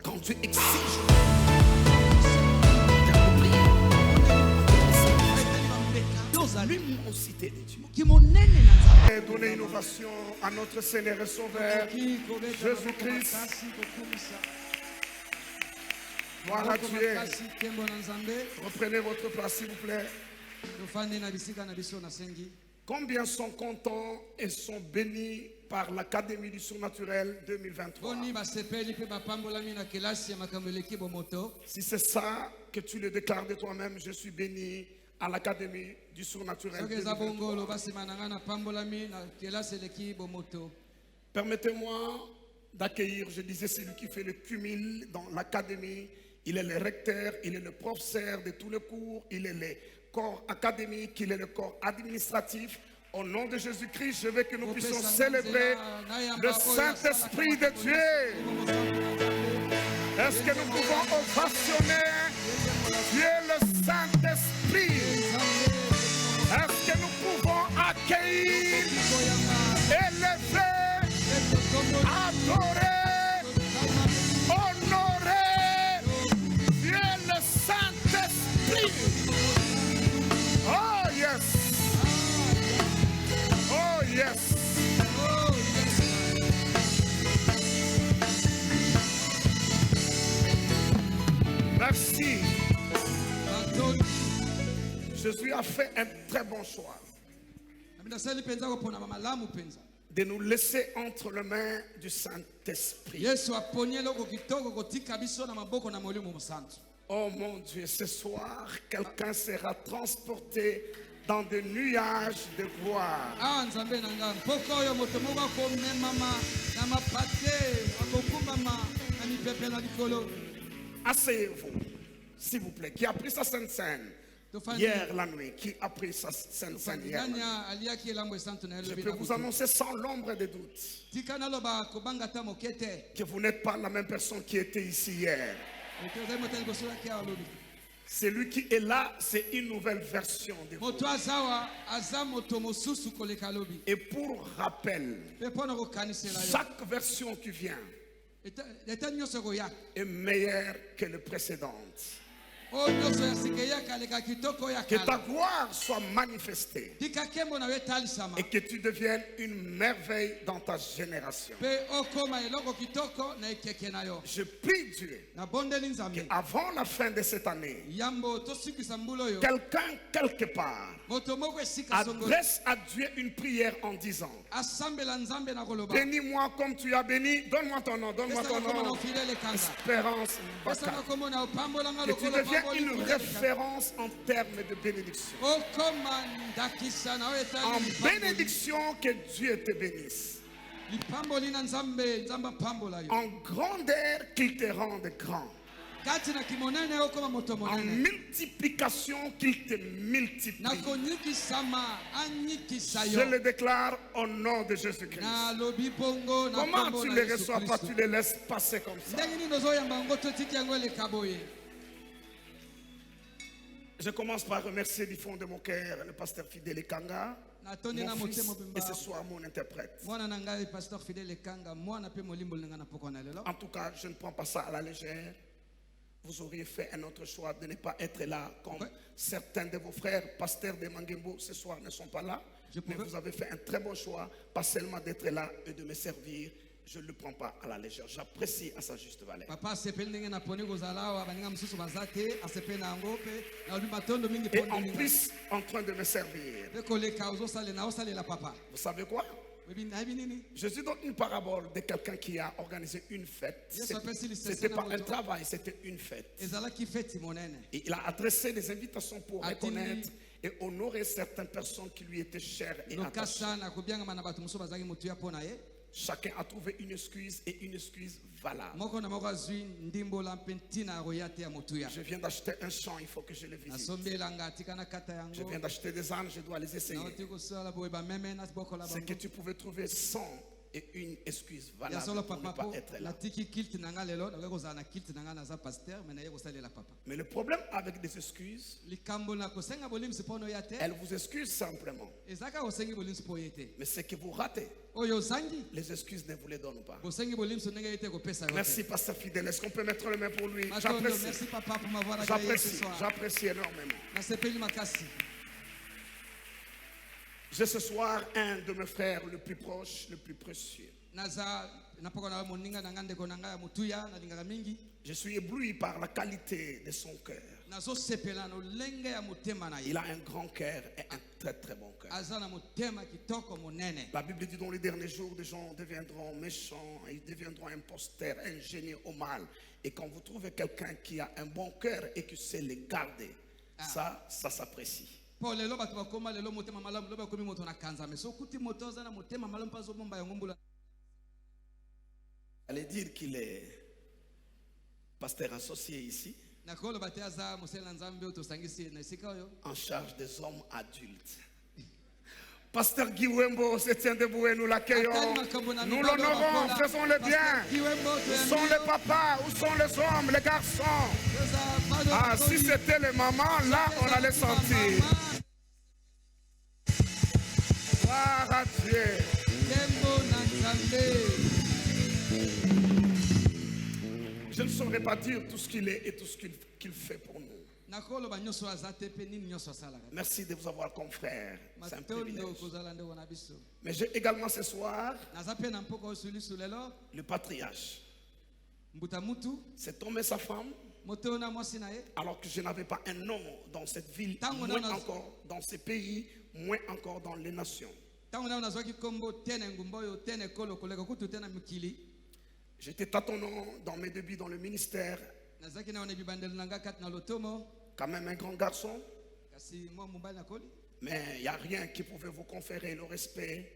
Quand Dieu exige l'immensité de Dieu. Et donner innovation à notre Seigneur et Sauveur Jésus-Christ. Gloire à Dieu. Reprenez votre place s'il vous plaît. Combien sont contents et sont bénis par l'Académie du Surnaturel 2023? Si c'est ça que tu le déclares de toi-même, je suis béni à l'Académie du Surnaturel 2023. Permettez-moi d'accueillir, je disais, celui qui fait le cumul dans l'Académie. Il est le recteur, il est le professeur de tous les cours, il est le corps académique, il est le corps administratif. Au nom de Jésus-Christ, je veux que nous puissions célébrer le Saint-Esprit de Dieu. Est-ce que nous pouvons ovationner Dieu le Saint-Esprit? Est-ce que nous pouvons accueillir, élever, adorer, honorer Dieu le Saint-Esprit? Oh yes! Oh yes! Merci. Jésus a fait un très bon choix de nous laisser entre les mains du Saint-Esprit. Oh mon Dieu, ce soir, quelqu'un sera transporté dans des nuages de gloire. Asseyez-vous, s'il vous plaît. Qui a pris sa Sainte Seine hier la nuit? Qui a pris sa Sainte Seine hier la nuit? Je peux vous annoncer sans l'ombre de doute que vous n'êtes pas la même personne qui était ici hier. Celui qui est là, c'est une nouvelle version de vous. Et pour rappel, chaque version qui vient est meilleure que la précédente. Que ta gloire soit manifestée et que tu deviennes une merveille dans ta génération. Je prie Dieu qu'avant la fin de cette année, quelqu'un quelque part adresse à Dieu une prière en disant: bénis-moi comme tu as béni, donne-moi ton nom, donne-moi ton nom. Espérance Mbaka. Que tu deviens une référence en termes de bénédiction. En bénédiction, que Dieu te bénisse. En grandeur, qu'il te rende grand. En multiplication, qu'il te multiplie. Je le déclare au nom de Jésus-Christ. Comment tu ne les reçois pas, tu les laisses passer comme ça? Je commence par remercier du fond de mon cœur le pasteur Fidèle Ekanga, mon fils, et ce soir mon interprète. En tout cas, je ne prends pas ça à la légère. Vous auriez fait un autre choix de ne pas être là, comme certains de vos frères, pasteurs de Mangembo, ce soir ne sont pas là. Mais vous avez fait un très bon choix, pas seulement d'être là et de me servir. Je ne le prends pas à la légère. J'apprécie à sa juste valeur. Et en plus, en train de me servir. Vous savez quoi? Jésus donne une parabole de quelqu'un qui a organisé une fête. C'était pas un travail, c'était une fête. Et il a adressé des invitations pour reconnaître et honorer certaines personnes qui lui étaient chères et attachées. Chacun a trouvé une excuse et une excuse valable. Je viens d'acheter un champ, il faut que je le visite. Je viens d'acheter des ânes, je dois les essayer. C'est que tu pouvais trouver 100 et une excuse ya valable solo pour ne papa pas po être là. natiki kilt nanga lelo na ko zana kilt nanga na za pasteur mais na yeko salela papa Mais le problème avec des excuses, likambo na kosenga bolimsi pono ya te elles vous excusent simplement. ezaka kosengi bolimsi po yete Mais c'est que vous ratez. oyo zangi Les excuses ne vous les donnent pas. kosengi bolimsi nanga yete ko pesa yote Merci, pasteur fidèle. Est-ce qu'on peut mettre les mains pour lui? Matondo, J'apprécie. merci papa pour m'avoir accueilli ce J'apprécie. soir J'apprécie énormément. na sepeli makasi J'ai ce soir un de mes frères le plus proche, le plus précieux. naza napoko na moninga na ngande ko nanga ya mutuya na lingaka mingi Je suis ébloui par la qualité de son cœur. nazo sepela no lenge ya mutema na Il ye a un grand cœur et un très très bon cœur. aza na mutema kitoko monene La Bible dit dans les derniers jours, des gens deviendront méchants, ils deviendront imposteurs, ingénieux au mal. Et quand vous trouvez quelqu'un qui a un bon cœur et qui sait les garder, ça s'apprécie. po lelo bato bakoma lelo motema malamu lo bakomi moto na kanza mais sokuti moto aza na motema malamu mpa azobomba yango mbula Allez dire qu'il est pasteur associé ici, nakoloba te aza mosala nzambe oyo tosangisi na esika oyo en charge des hommes adultes. Pasteur Guy Wembo se tient debout et nous l'accueillons. Nous l'honorons, faisons-le bien. Où sont les papas? Où sont les hommes, les garçons? Ah, si c'était les mamans, là, on allait sentir. Gloire à Dieu. Je ne saurais pas dire tout ce qu'il est et tout ce qu'il fait pour nous. nakoloba nyonso aza te mpe nini nyonso asalaka Merci de vous avoir comme frère. C'est un matondo privilège. kozala ndeko na biso Mais j'ai également ce soir naza mpe na mpoko oyo sulisu lelo le patriarche. mbuta mutu Cet homme et sa femme, moto oyo na mwasi na ye alors que je n'avais pas un nom dans cette ville, Tango moins na- encore dans ces pays, moins encore dans les nations. ntango nao nazwaki nkombo te na engumba oyo te na ekolo koleka kutu te na mikili J'étais tâtonnant dans mes débuts dans le ministère, nazalaki na wana bibandeli na nga kati na lotomo quand même un grand garçon, kasi mwa mobali nakoli mais il n'y a rien qui pouvait vous conférer le respect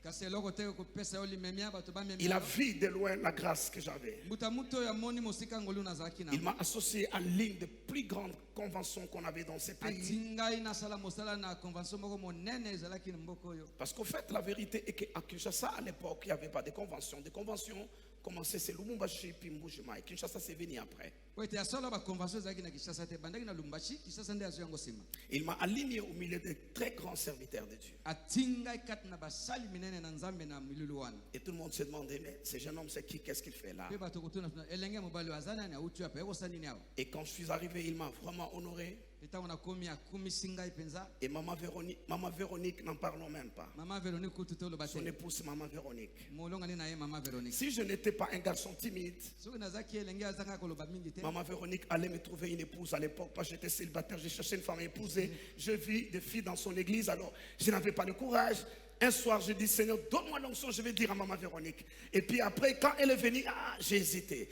kasi eloko te kopesa yo limemia bato Il a bamemia vu de loin la grâce que j'avais. mbuta mutu oyo amoni mosika ngolu nazalaki na Il m'a associé à l'une des plus grandes conventions qu'on avait dans ces pays. atingai nasala mosala na convention moko monene ezalaki na mboka oyo Parce qu'au fait, la vérité est qu'à Kinshasa, à l'époque, il n'y avait pas de convention. Des conventions commençaient, c'est Lubumbashi, puis Mbujimaï. Kinshasa, c'est venu après. po ete ya solo baconvention ezalaki na kishasa te bandaki na lumbashi kishasa nde azwi yango nsima Il m'a aligné au milieu des très grands serviteurs de Dieu. atingai kati na basali minene na nzambe na milulu wana Et tout le monde se demandait, mais ce jeune homme, c'est qui? Qu'est-ce qu'il fait là? mpe bato kotuna elenge mobali oyo aza nani auti apa ekosa nini awa Et quand je suis arrivé, il m'a vraiment honoré. ntango nakomi akumisi ngai mpenza Et Maman Véronique, n'en parlons même pas. mama véronique kutu te oloba Son te épouse, Maman Véronique. molongani na ye mama véronique Si je n'étais pas un garçon timide, soki nazalaki elenge azanga koloba mingi te Maman Véronique allait me trouver une épouse à l'époque, parce que j'étais célibataire, j'ai cherché une femme à épouser. Je vis des filles dans son église, alors je n'avais pas le courage. Un soir, je dis, Seigneur, donne-moi l'onction, je vais dire à Maman Véronique. Et puis après, quand elle est venue, j'ai hésité.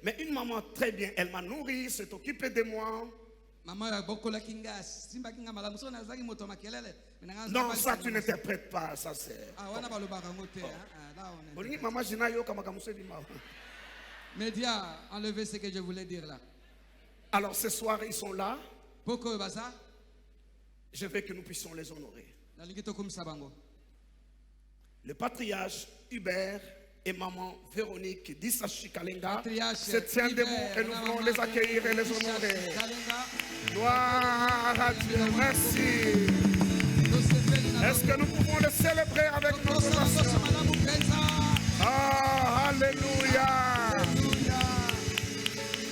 Mais une maman très bien, elle m'a nourri, s'est occupée de moi. mama oyo abokolaki ngai asimbaki ngai malamu soki nazalaki moto ya makelele Non, ça tu n'interprètes pas, ça c'est... wana balobaka yango te Olingi Maman Jina yo kama kamuso bima. média enlever ce que je voulais dire là Alors ce soir, ils sont là. poko oyo baza Je veux que nous puissions les honorer. nalingi tokomisa bango Le patriarche Hubert et maman Véronique d'Issachi Kalenga Patriarche se tiennent Hubert, debout et nous la voulons maman les accueillir et les Issachi honorer. Kalenga, Gloire à Dieu, merci. tosepeli na Est-ce que nous pouvons le célébrer avec notre tokosala nyonso nation? malamu mpenza Ah, Alléluia. Alléluia.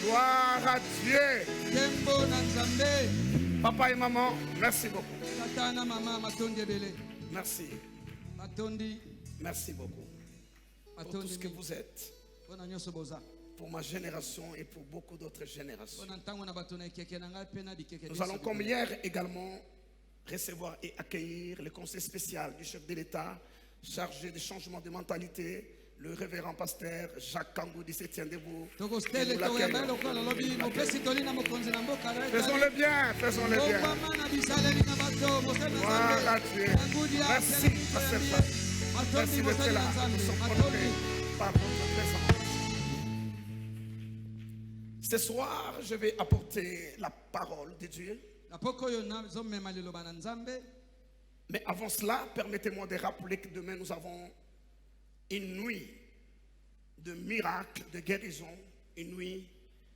Gloire à Dieu. Tembo na nzambe Papa et maman, merci beaucoup. tata na mama matondi ebele Merci. matondi Merci beaucoup pour tout matondi ce que vous êtes, mpona nyonso boza pour ma génération et pour beaucoup d'autres générations. mpona ntango na bato na ekeke na ngai mpe na bikeke Nous allons comme hier également recevoir et accueillir le conseil spécial du chef de l'État chargé des changements de mentalité, le révérend pasteur Jacques Kangou du 7e debout. tokostele Nous l'accueillons. toyamba lokola lobi mopesi toli na mokonzi na mboka Faisons-le bien, faisons-le bien. okwama na bisaleli na bato mosali na Gloire à nzambe Dieu. Ngudi ya Merci, Seigneur, pasteur Seigneur. Jacques. matondi Merci d'être mosali là. na Nous nzambe sommes matondi honorés par votre présence. Ce soir, je vais apporter la parole de Dieu. na poko oyo nazomema liloba na nzambe Mais avant cela, permettez-moi de rappeler que demain nous avons une nuit de miracles, de guérison, une nuit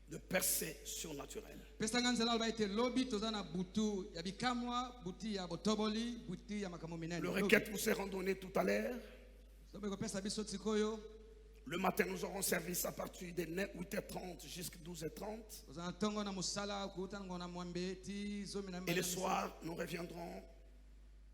de percées surnaturelles. Pesanga nzela ba ete lobi tozana butu ya bikamwa, buti ya botoboli, buti ya makambo minene. Le requête vous sera donné tout à l'heure. Sobe ko pesa biso tsikoyo. Le matin, nous aurons service à partir de 8h30 jusqu'à 12h30. Tozana tongo na musala kuta ngona mwambe ti zomi na. Et le soir, nous reviendrons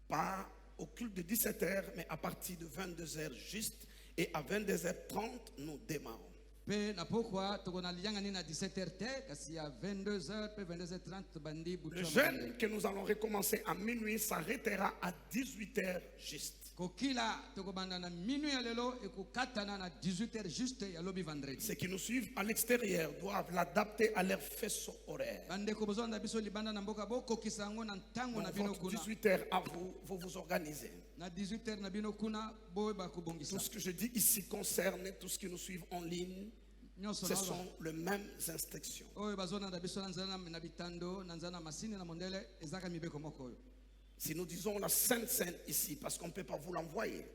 pas au culte de 17h, mais à partir de 22h juste. Et à 22h30, nous démarrons. Pe na pokwa tokona lianga ni na 17h te kasi à 22h pe 22h30 bandi butu. Le jeûne que nous allons recommencer à minuit s'arrêtera à 18h juste. Kokila tokobanda na minuit ya lelo ekokatana na 18h juste ya lobi vendredi. Ceux qui nous suivent à l'extérieur doivent l'adapter à leur faisceau horaire. Bande ko bozonda biso libanda na mboka boko kisango na ntango na bino kuna. 18h à vous, vous vous organisez. Na 18h na bino kuna boy ba kubongisa. Tout ce que je dis ici concerne tous ceux qui nous suivent en ligne. Ce sont les mêmes instructions. Si nous disons la Sainte Seine ici, parce qu'on ne peut pas vous l'envoyer,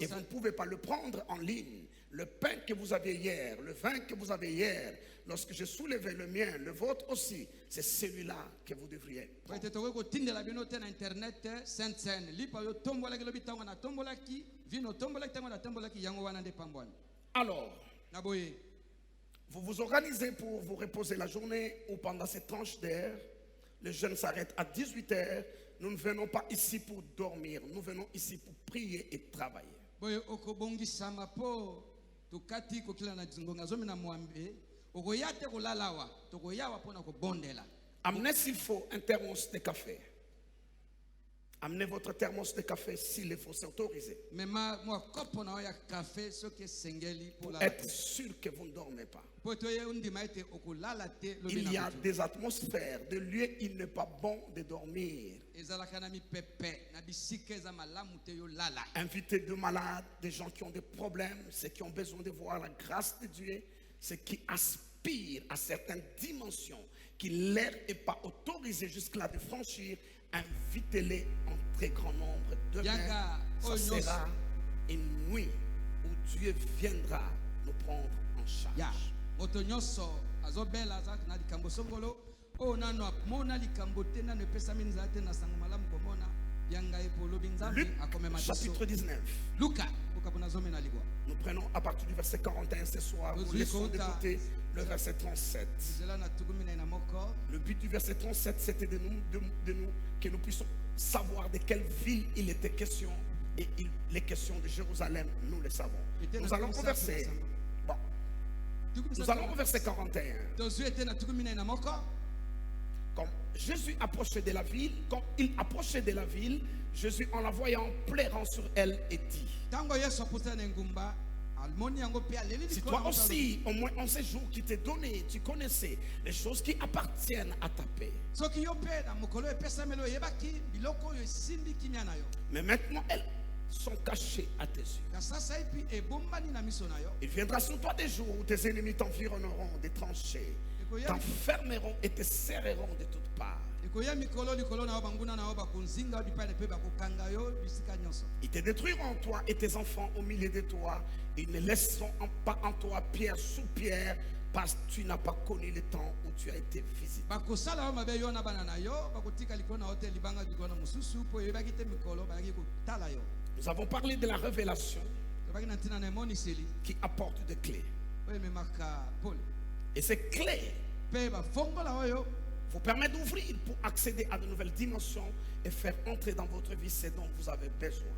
et vous ne pouvez pas le prendre en ligne, le pain que vous aviez hier, le vin que vous avez hier, lorsque je soulevais le mien, le vôtre aussi, c'est celui-là que vous devriez prendre. Alors, vous vous organisez pour vous reposer la journée ou pendant cette tranche d'air. Le jeûne s'arrête à 18h. Nous ne venons pas ici pour dormir. Nous venons ici pour prier et travailler. Amenez s'il faut un thermos de café. Amenez votre thermos de café s'il faut, c'est autorisé. Pour être sûr que vous ne dormez pas. Il y a des atmosphères, de lieux, il n'est pas bon de dormir. Invitez de malades, des gens qui ont des problèmes, ceux qui ont besoin de voir la grâce de Dieu, ceux qui aspirent à certaines dimensions qui leur est pas autorisé jusque-là de franchir. Invitez-les en très grand nombre. Demain, ça sera une nuit où Dieu viendra nous prendre en charge. Luc, chapitre 19. Nous prenons à partir du verset 41 ce soir. Nous laissons de côté le verset 37. Le but du verset 37, c'était de nous que nous puissions savoir de quelle ville il était question. Et les questions de Jérusalem, nous le savons. Nous allons au verset. Bon. Nous allons au verset 41. Comme Jésus approchait de la ville, quand il approchait de la ville, Jésus, en la voyant, pleurant sur elle, et dit: si toi aussi, au moins en ces jours qui t'est donné, tu connaissais les choses qui appartiennent à ta paix. Mais maintenant, elles sont cachées à tes yeux. Il viendra sur toi des jours où tes ennemis t'environneront des tranchées, t'enfermeront et te serreront de toutes parts. Ils te détruiront, toi et tes enfants au milieu de toi. Ils ne laisseront pas en toi pierre sous pierre, parce que tu n'as pas connu le temps où tu as été visité. Nous avons parlé de la révélation qui apporte des clés. Et ces clés vous permettent d'ouvrir pour accéder à de nouvelles dimensions et faire entrer dans votre vie ce dont vous avez besoin.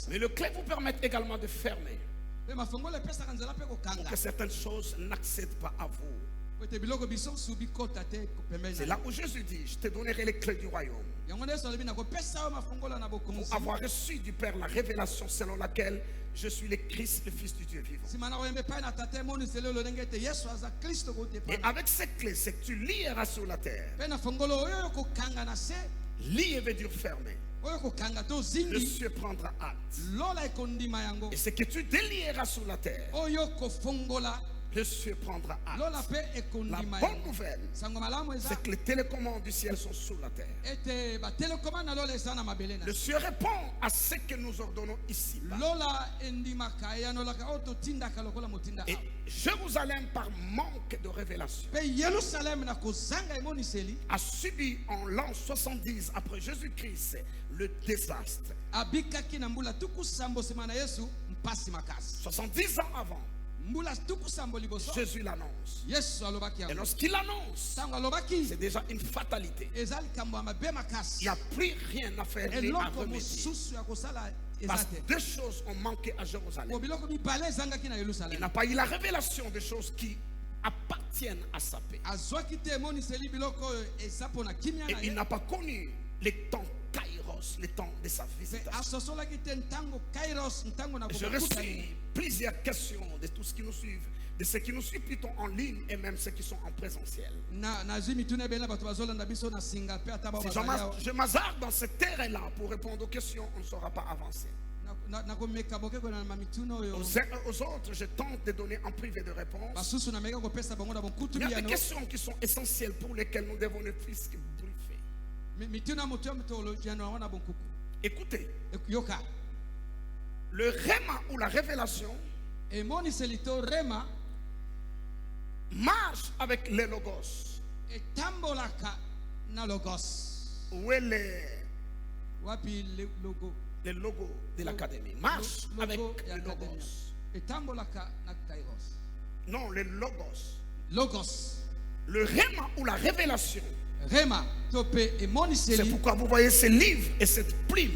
Mais le clé vous permet également de fermer pour que certaines choses n'accèdent pas à vous. C'est là où Jésus dit: je te donnerai les clés du royaume. Pour avoir reçu du Père la révélation selon laquelle je suis le Christ, le Fils du Dieu vivant. Et avec cette clé, c'est que tu lieras sur la terre. Lier veut dire fermer. Le ciel prendra acte. Et ce que tu délieras sur la terre le ciel prendra acte. lola pe La ekondima bonne yango. nouvelle, Sango malamu eza c'est que les télécommandes du ciel sont sous la terre. ete batelekoma na lola eza na mabele na Le ciel répond à ce que nous ordonnons ici. lola endimaka eyanolaka oyo totindaka lokola motinda Et awa. Jérusalem, par manque de révélation, Pe Yerusalem na kozanga emoniseli a subi en l'an 70 après Jésus-Christ le désastre. abikaki na mbula tuku sambo nsima na Yesu mpasi makasi. 70 ans avant, Mbula tuku sambo liboso Jésus l'annonce. Yesu alobaki Et yango. lorsqu'il l'annonce, Sango alobaki c'est déjà une fatalité. eza likambo ya mabe Il makasi. n'y a plus rien à faire ni à Eloko remédier. mosusu ya kosala eza Parce que te. deux choses ont manqué à Jérusalem. Po biloko mibale ezangaki na Il Yerusalem. n'a pas eu la révélation des choses qui appartiennent à sa paix. Azwaki te emoniseli biloko oyo eza mpona kimia Et na il ye. n'a pas connu les temps kairos, les temps de sa Pe visitation. asosolaki te ntango kairos ntango na J'ai kokutana. reçu plusieurs questions de tous ceux qui nous suivent, de ceux qui nous suivent plutôt en ligne et même ceux qui sont en présentiel. nazwi mituna ebele na bato bazolanda biso na singa mpe ata bao Si bazali awa. je m'hasarde dans ce terrain-là pour répondre aux questions, on ne saura pas avancer. nakomeka bokeko na mituna oyo Aux autres, je tente de donner en privé de réponse. basusu nameka kopesa bango na bonkutu Il y a des biyano. questions qui sont essentielles pour lesquelles nous devons ne plus que briefer. mituna moto ya mitologiano yango na bonkuku. Écoutez, yoka le réma ou la révélation emoniseli to rema marche avec les logos. etambolaka na logos. Où est les Wapi logo logos de l'académie? Marche avec logo ya les academia. logos. Etambolaka na kairos. Non, les logos. Logos Le réma ou la révélation. rema to pe C'est emoniseli pourquoi vous voyez ce livre et cette plume.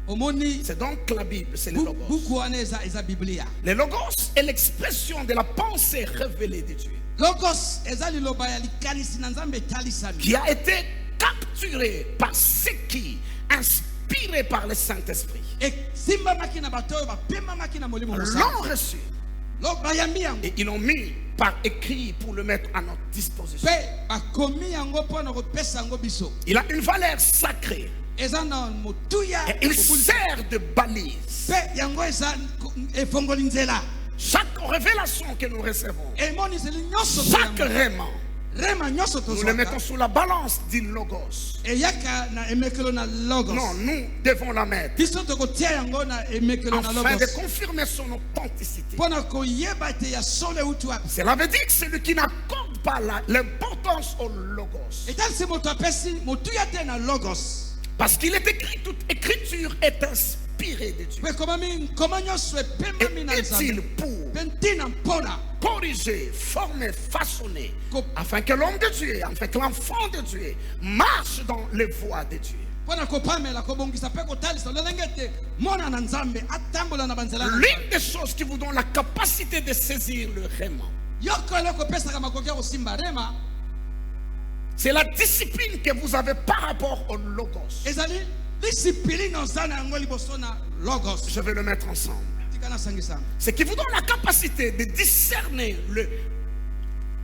omoni C'est donc la Bible, c'est les logos. buku wana eza biblia. Les logos est l'expression de la pensée révélée de Dieu, Logos eza liloba ya likanisi na Nzambe etalisami. qui a été capturé par ceux qui, inspirés par le Saint-Esprit, Esimbamaki na bato oyo bapemamaki na molimo l'ont mosantu. reçu Bayambi yango et ils l'ont mis par écrit pour le mettre à notre disposition. mpe bakomi yango mpo na kopesa yango biso. Il a une valeur sacrée Eza na motuya et il sert de balise. mpe yango eza efongoli nzela. Chaque révélation que nous recevons, Emoniseli nyonso chaque toyamba. réma, Rema nyonso nous le mettons tozwaka sous la balance du logos. eyaka na emekelo na logos. Non, nous devons la mettre biso tokotia yango na emekelo na afin de logos confirmer son authenticité. mpo na koyeba ete ya solo euti wapi. Cela veut dire que celui qui n'accorde pas l'importance au logos, etalisi moto apesi motuya te na logos. parce qu'il est écrit, toute écriture est inspirée de Dieu Mpe ekomami nkoma nyonso epemami na et Nzambe utile pour mpe ntina mpona corriger, former, façonner, Ko- afin que l'homme de Dieu, afin que l'enfant de Dieu marche dans les voies de Dieu. mpona kopamela kobongisa mpe kotalisa lolenge ete mona na Nzambe atambola na banzela na Nzambe. L'une des choses qui vous donne la capacité de saisir le réma, yoko eloko opesaka makoki ya kosimba rema c'est la discipline que vous avez par rapport au logos. ezali disipline oza na yango liboso na logos. Je vais le mettre ensemble. tika nasangisanga Ce qui vous donne la capacité de discerner le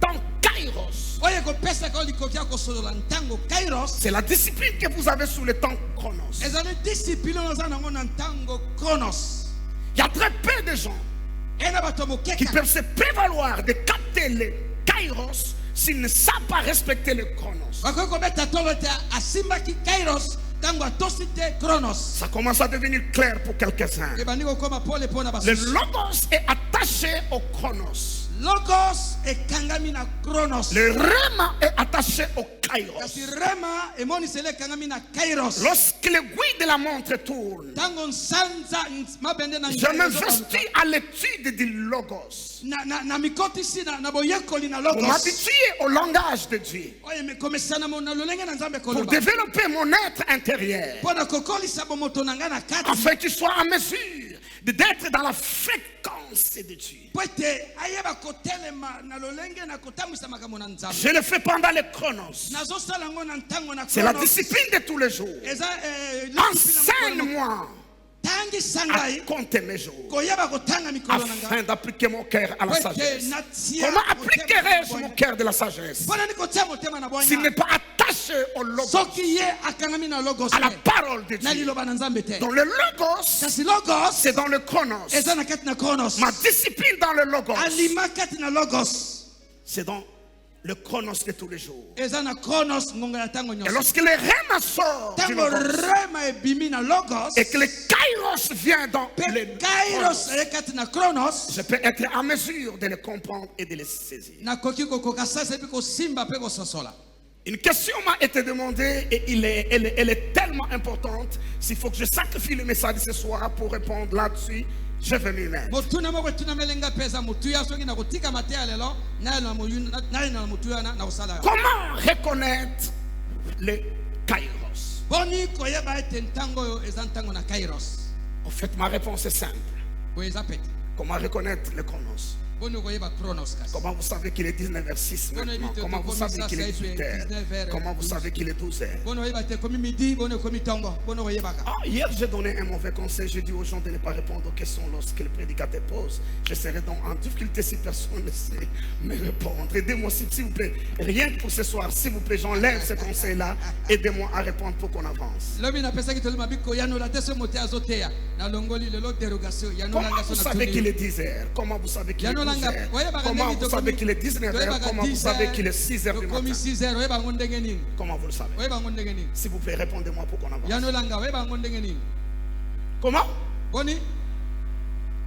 temps kairos. oyo ekopesaka oyo likoki ya kosolola ntango kairos. C'est la discipline que vous avez sous le temps chronos. ezali disipline oyo oza nango na ntango kronos. Il y a très peu de gens ena bato qui mokeka peuvent se prévaloir de capter le kairos s'ils ne savent pas respecter le chronos. bakoki kobeta tolo ete asimbaki kairos ntango atosi te kronos. Ça commence à devenir clair pour quelques-uns. ebandi kokoma pole mpo na Le basusu. logos est attaché au chronos. logos ekangami na kronos. Le réma est attaché au kairos. kasi rema emoniseli ekangami na kairos. Lorsque l'aiguille de la montre tourne, ntango nsanza mabende na je ngai m'investis à l'étude du logos na mikotisi na boyekoli na pour logos m'habituer au langage de Dieu, oyo ekomesana na lolenge na Nzambe pour koloba développer mon être intérieur, mpo na kokolisa bomoto na ngai na kati afin qu'il soit en mesure d'être dans la fréquence de Dieu. mpo ete ayeba kotelema na lolenge na kotambwisa makambo na Nzambe. Je le fais pendant les chronos. nazosala yango na ntango na C'est la Kronos. discipline de tous les jours. eza Enseigne-moi tangisa à ngai compter mes jours, koyeba kotanga mikolo na ngai afin d'appliquer mon cœur à la po ete sagesse. natia Comment motema appliquerai-je na mon boyanga. cœur de la sagesse mpo nani kotia motema na s'il n'est bwanya pas attaché au logos, soki ye akangami na logos à la parole de na Dieu. liloba na nzambe te Dans le logos, kasi logos c'est dans le chronos. eza na kati na chronos Ma discipline dans le logos, alima kati na logos c'est dans le chronos de tous les jours. eza na chronos ngonga ya ntango Et nyonso lorsque le rema sort du ntango logos, rema ebimi na logos et que le kairos vient dans mpe le kairos chronos, eye kati na chronos je peux être à mesure de le comprendre et de le saisir. nakoki kokoka sasa epi kosimba mpe kososola. Une question m'a été demandée et elle est tellement importante. S'il faut que je sacrifie le message de ce soir pour répondre là-dessus, je vais m'y mettre. motuna moko etunamelenga peza motuya soki na kotika mateya lelo naye na motuya na kosala yo Comment reconnaître le kairos? boni koyeba ete ntango oyo eza ntango na kairos En fait, ma réponse est simple. boye eza pete Comment reconnaître le chronos? boni koyeba chronos kasi Comment vous savez qu'il est 19h06 maintenant? Comment vous savez qu'il est 18h? Comment vous savez qu'il est 12h? boni koyeba te ekomi midi boni ekomi ntongo boni koyebaka Ah, hier, j'ai donné un mauvais conseil. J'ai dit aux gens de ne pas répondre aux questions lorsque le prédicateur pose. Je serai donc en difficulté si personne ne sait me répondre. Aidez-moi, s'il vous plaît. Rien que pour ce soir, s'il vous plaît, j'enlève ce conseil-là. Aidez-moi à répondre pour qu'on avance. lobi napesaki tolema biko yanola te so mote azoteya nalongoli lelo dérogation Comment yanolanga vous so savez qu'il na est 10h? Comment vous savez qu'il est 12h? oyebaka Comment ndenge vous savez qu'il est 19h? Comment vous savez qu'il est 6h du okomi matin? 6h oyebango ndenge nini Comment vous le savez? oyebango ndenge nini S'il vous plaît, répondez-moi pour qu'on avance. yanolanga oyebango ndenge nini Comment? boni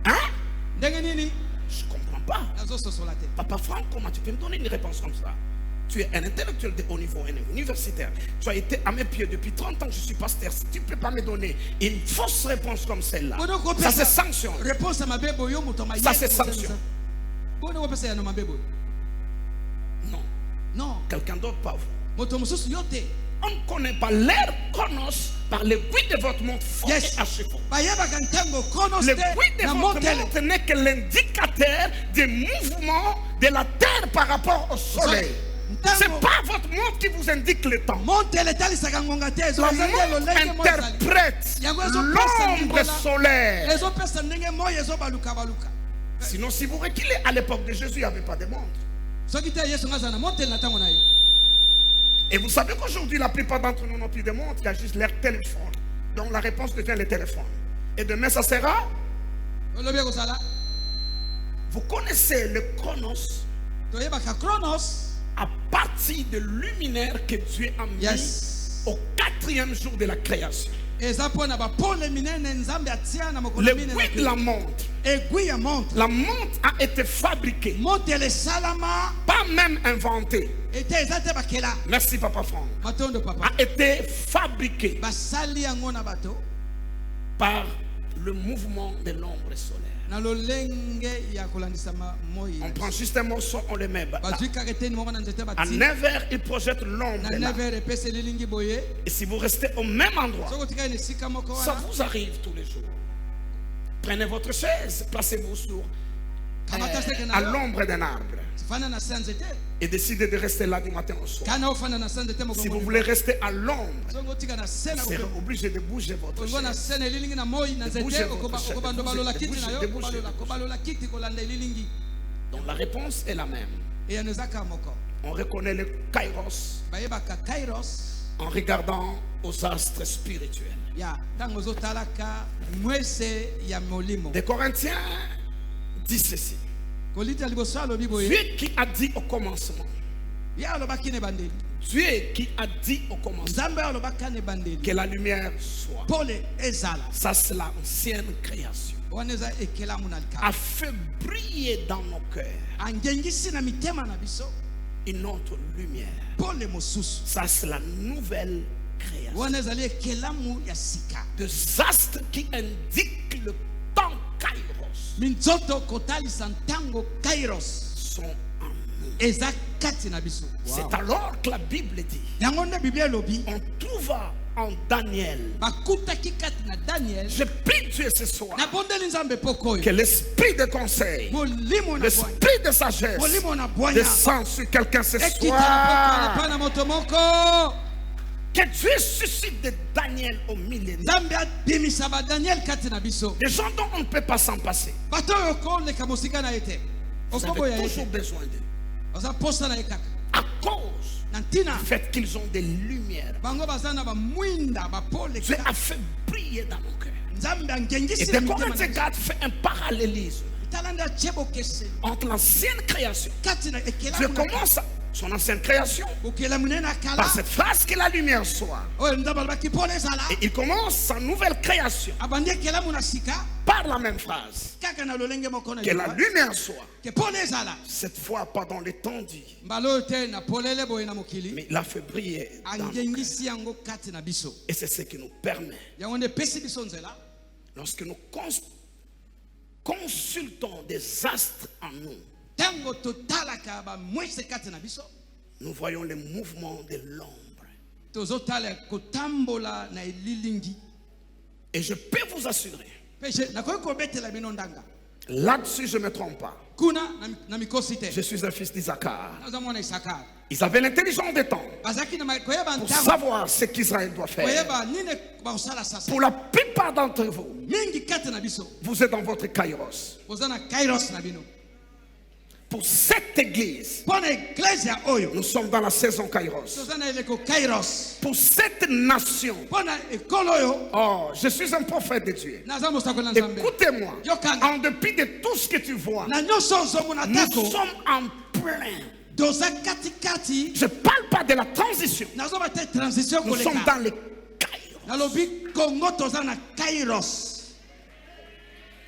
Hein? ndenge nini Je ne comprends pas. nazososola te Papa Franck, comment tu peux me donner une réponse comme ça? Tu es un intellectuel de haut niveau, un universitaire. Tu as été à mes pieds depuis 30 ans que je suis pasteur. Si tu ne peux pas me donner une fausse réponse comme celle-là, ça c'est sanction. réponse ya mabe boyo moto mayeba Ça, c'est sanction. boni kopesa yano mabe boyo Non. non Quelqu'un d'autre, pas vous. moto mosusu yo te On ne connaît pas l'air chronos par le bruit de votre montre fort Yes. et à chevaux. bayebaka ntango chronos Le te bruit de na votre motele montre n'est que l'indicateur des mouvements de la Terre par rapport au Soleil. Ce n'est pas votre montre qui vous indique le temps. motele etalisaka ngonga te La ezozali montre lolenge mo ezali interprète Yango ezopesa l'ombre ndimbola. solaire. ezopesa ndenge moi ezobaluka Sinon, si vous reculez, à l'époque de Jésus, il n'y avait pas de montre. soki te yesu nga azala na motele na ntango na ye Et vous savez qu'aujourd'hui, la plupart d'entre nous n'ont plus de montre, il y a juste leur téléphone. Donc la réponse devient le téléphone. Et demain, ça sera, olobi ekozala vous connaissez le chronos toyebaka chronos à partir de luminaire que Dieu a mis yes au 4e jour de la création. eza mpo na bapole minene nzambe atia na mokolo Le minene bruit de la montre. egui ya montre La montre a été fabriquée, motele esalama pas même inventée. ete eza te bakela Merci, Papa Franck. matondo papa A été fabriquée basali yango na bato par le mouvement de l'ombre solaire. na lolenge ya kolandisa moi On prend juste un morceau, on le met. bazwi kaka eteni moko na nzete À bati 9h, il projette l'ombre. na là. 9h epesa elilingi boye Et si vous restez au même endroit, soki otikali na esika moko ça wana vous arrive tous les jours. Prenez votre chaise, placez-vous sur kamata seke na à yo l'ombre d'un arbre fana na se ya nzete et décidez de rester là du matin au soir. kana ofanda na se ya nzete Si vous mokongo voulez rester à l'ombre, soki otika na se na vous serez kope obligé de bouger votre olingo na chaise. se na elilingi na moi na nzete Débouchez votre chaise, okobanda balola kiti na yo débouchez, débouchez. kobalola kiti kolanda elilingi Donc la réponse est la même. eyano eza kaka moko On reconnaît le kairos bayebaka kairos en regardant aux astres spirituels. ya ntango ozotalaka mwese ya molimo Des Corinthiens dit ceci. kolita liboso alobi boye Dieu qui a dit au commencement, ye alobaki na ebandeli Dieu qui a dit au commencement nzambe alobaka na ebandeli que la lumière soit. pole ezala Ça, c'est l'ancienne création. wana eza ekelamu na A likama fait briller dans nos cœurs angengisi na mitema na biso une autre lumière. pole mosusu Ça, c'est la nouvelle création. wana ezali ekelamu ya sika Des astres qui indiquent le temps kairos minzoto kotalisa ntango kairos sont en nous. eza kati na biso C'est alors que la Bible dit, yango nde biblia elobi on trouva en Daniel. bakutaki kati na daniel Je prie Dieu ce soir nabondeli nzambe poko que oyo l'esprit de conseil, molimo na bwanya l'esprit de sagesse molimo na bwanya descend sur quelqu'un ce ekita na poko soir. epa na moto moko Que Dieu suscite de Daniel au millénaire. nzambe abimisa badaniel kati na biso Des gens dont on ne peut pas s'en passer. bato oyo okoleka mosika na ye te Vous okoboya avez ye toujours te besoin d'eux. oza posa na ye kaka À cause Nantina. Du fait qu'ils ont des lumières. Bango bazana ba mwinda ba pole. Dieu a fait briller dans nos cœurs. Nzambe Et angengisi. 2 Corinthiens 4 fait un parallélisme Talanda chebo kese. entre l'ancienne création. Kati na ekela. Dieu commence son ancienne création Okela munena kala. par cette phrase que la lumière soit. Oyo nzamba ba kipole zala. Et il commence sa nouvelle création Abandi ekela munasika. par la même phrase. Kaka na lolenge mokona. Que la lumière soit. Ke pole zala. Cette fois, pas dans l'étendue, Mbalo te na polele boye na mokili. mais il a fait briller dans nos cœurs. Angengisi yango kati na biso. Et c'est ce qui nous permet, Yango ne pesi biso nzela. lorsque nous consultons des astres en nous, Tango totalaka ba mwese kati na biso. nous voyons les mouvements de l'ombre. Tozotala kotambola na elilingi. Et je peux vous assurer, Peche na koyi kobetela bino ndanga. là-dessus je ne me trompe pas. Kuna na mikosi te. Je suis un fils d'Isaacar. Naza mwana Isakar. Ils avaient l'intelligence des temps Bazaki na koyeba pour ntango. savoir ce qu'Israël doit faire. Koyeba nini ba osala sasa. Pour la plupart d'entre vous, Mingi kati na biso. vous êtes dans votre kairos. Ozana kairos na bino. Pour cette église, Pona eklesia oyo. nous sommes dans la saison kairos. Ozana eleko kairos. Pour cette nation, Pona ekolo oyo. oh, je suis un prophète de Dieu. Naza mosako na Nzambe. Écoutez-moi, Yokanga. en dépit de tout ce que tu vois, Na nyonso ozomona nous tako. sommes en plein. Doza kati kati. Je ne parle pas de la transition. Nazo ba te transition Nous sommes koleka. dans les kairos. Nalobi Congo toza na kairos.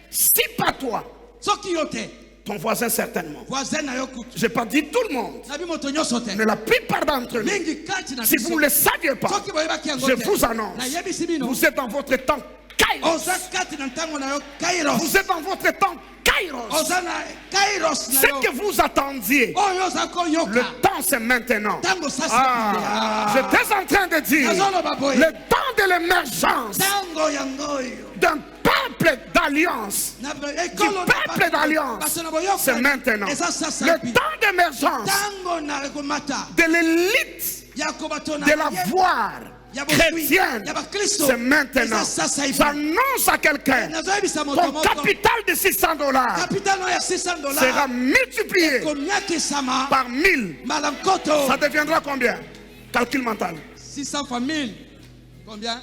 Si pas toi, Soki yote. ton voisin certainement. Voisin na yo kutu. Je n'ai pas dit tout le monde, Nabi moto nyonso te. mais la plupart d'entre nous, Mingi kati na si biso. vous ne le saviez pas, Soki boyebaki yango je te. vous annonce, Na yebisi bino. vous êtes dans votre temps kairos. Oza kati na ntango na yo kairos. Vous êtes dans votre temps kairos. Oza na kairos na Ce yo. que vous attendiez, Oyo oza koyoka. le temps c'est maintenant. Ntango sasa Ah, kuya. j'étais en train de dire, Nazoloba boye. le temps de l'émergence Ntango yango oyo. d'un peuple d'alliance, Na du ekolo peuple d'alliance, c'est maintenant. Eza sasa Le pi. temps d'émergence Ntango na komata. de l'élite Ya kobatona. de la voire chrétienne, c'est maintenant. J'annonce à quelqu'un, ton capital de $600 Capital no ya $600. sera multiplié Komyakisama. par 1000. Malankoto. Ça deviendra combien? Calcul mental. 600 fois 1000. Combien?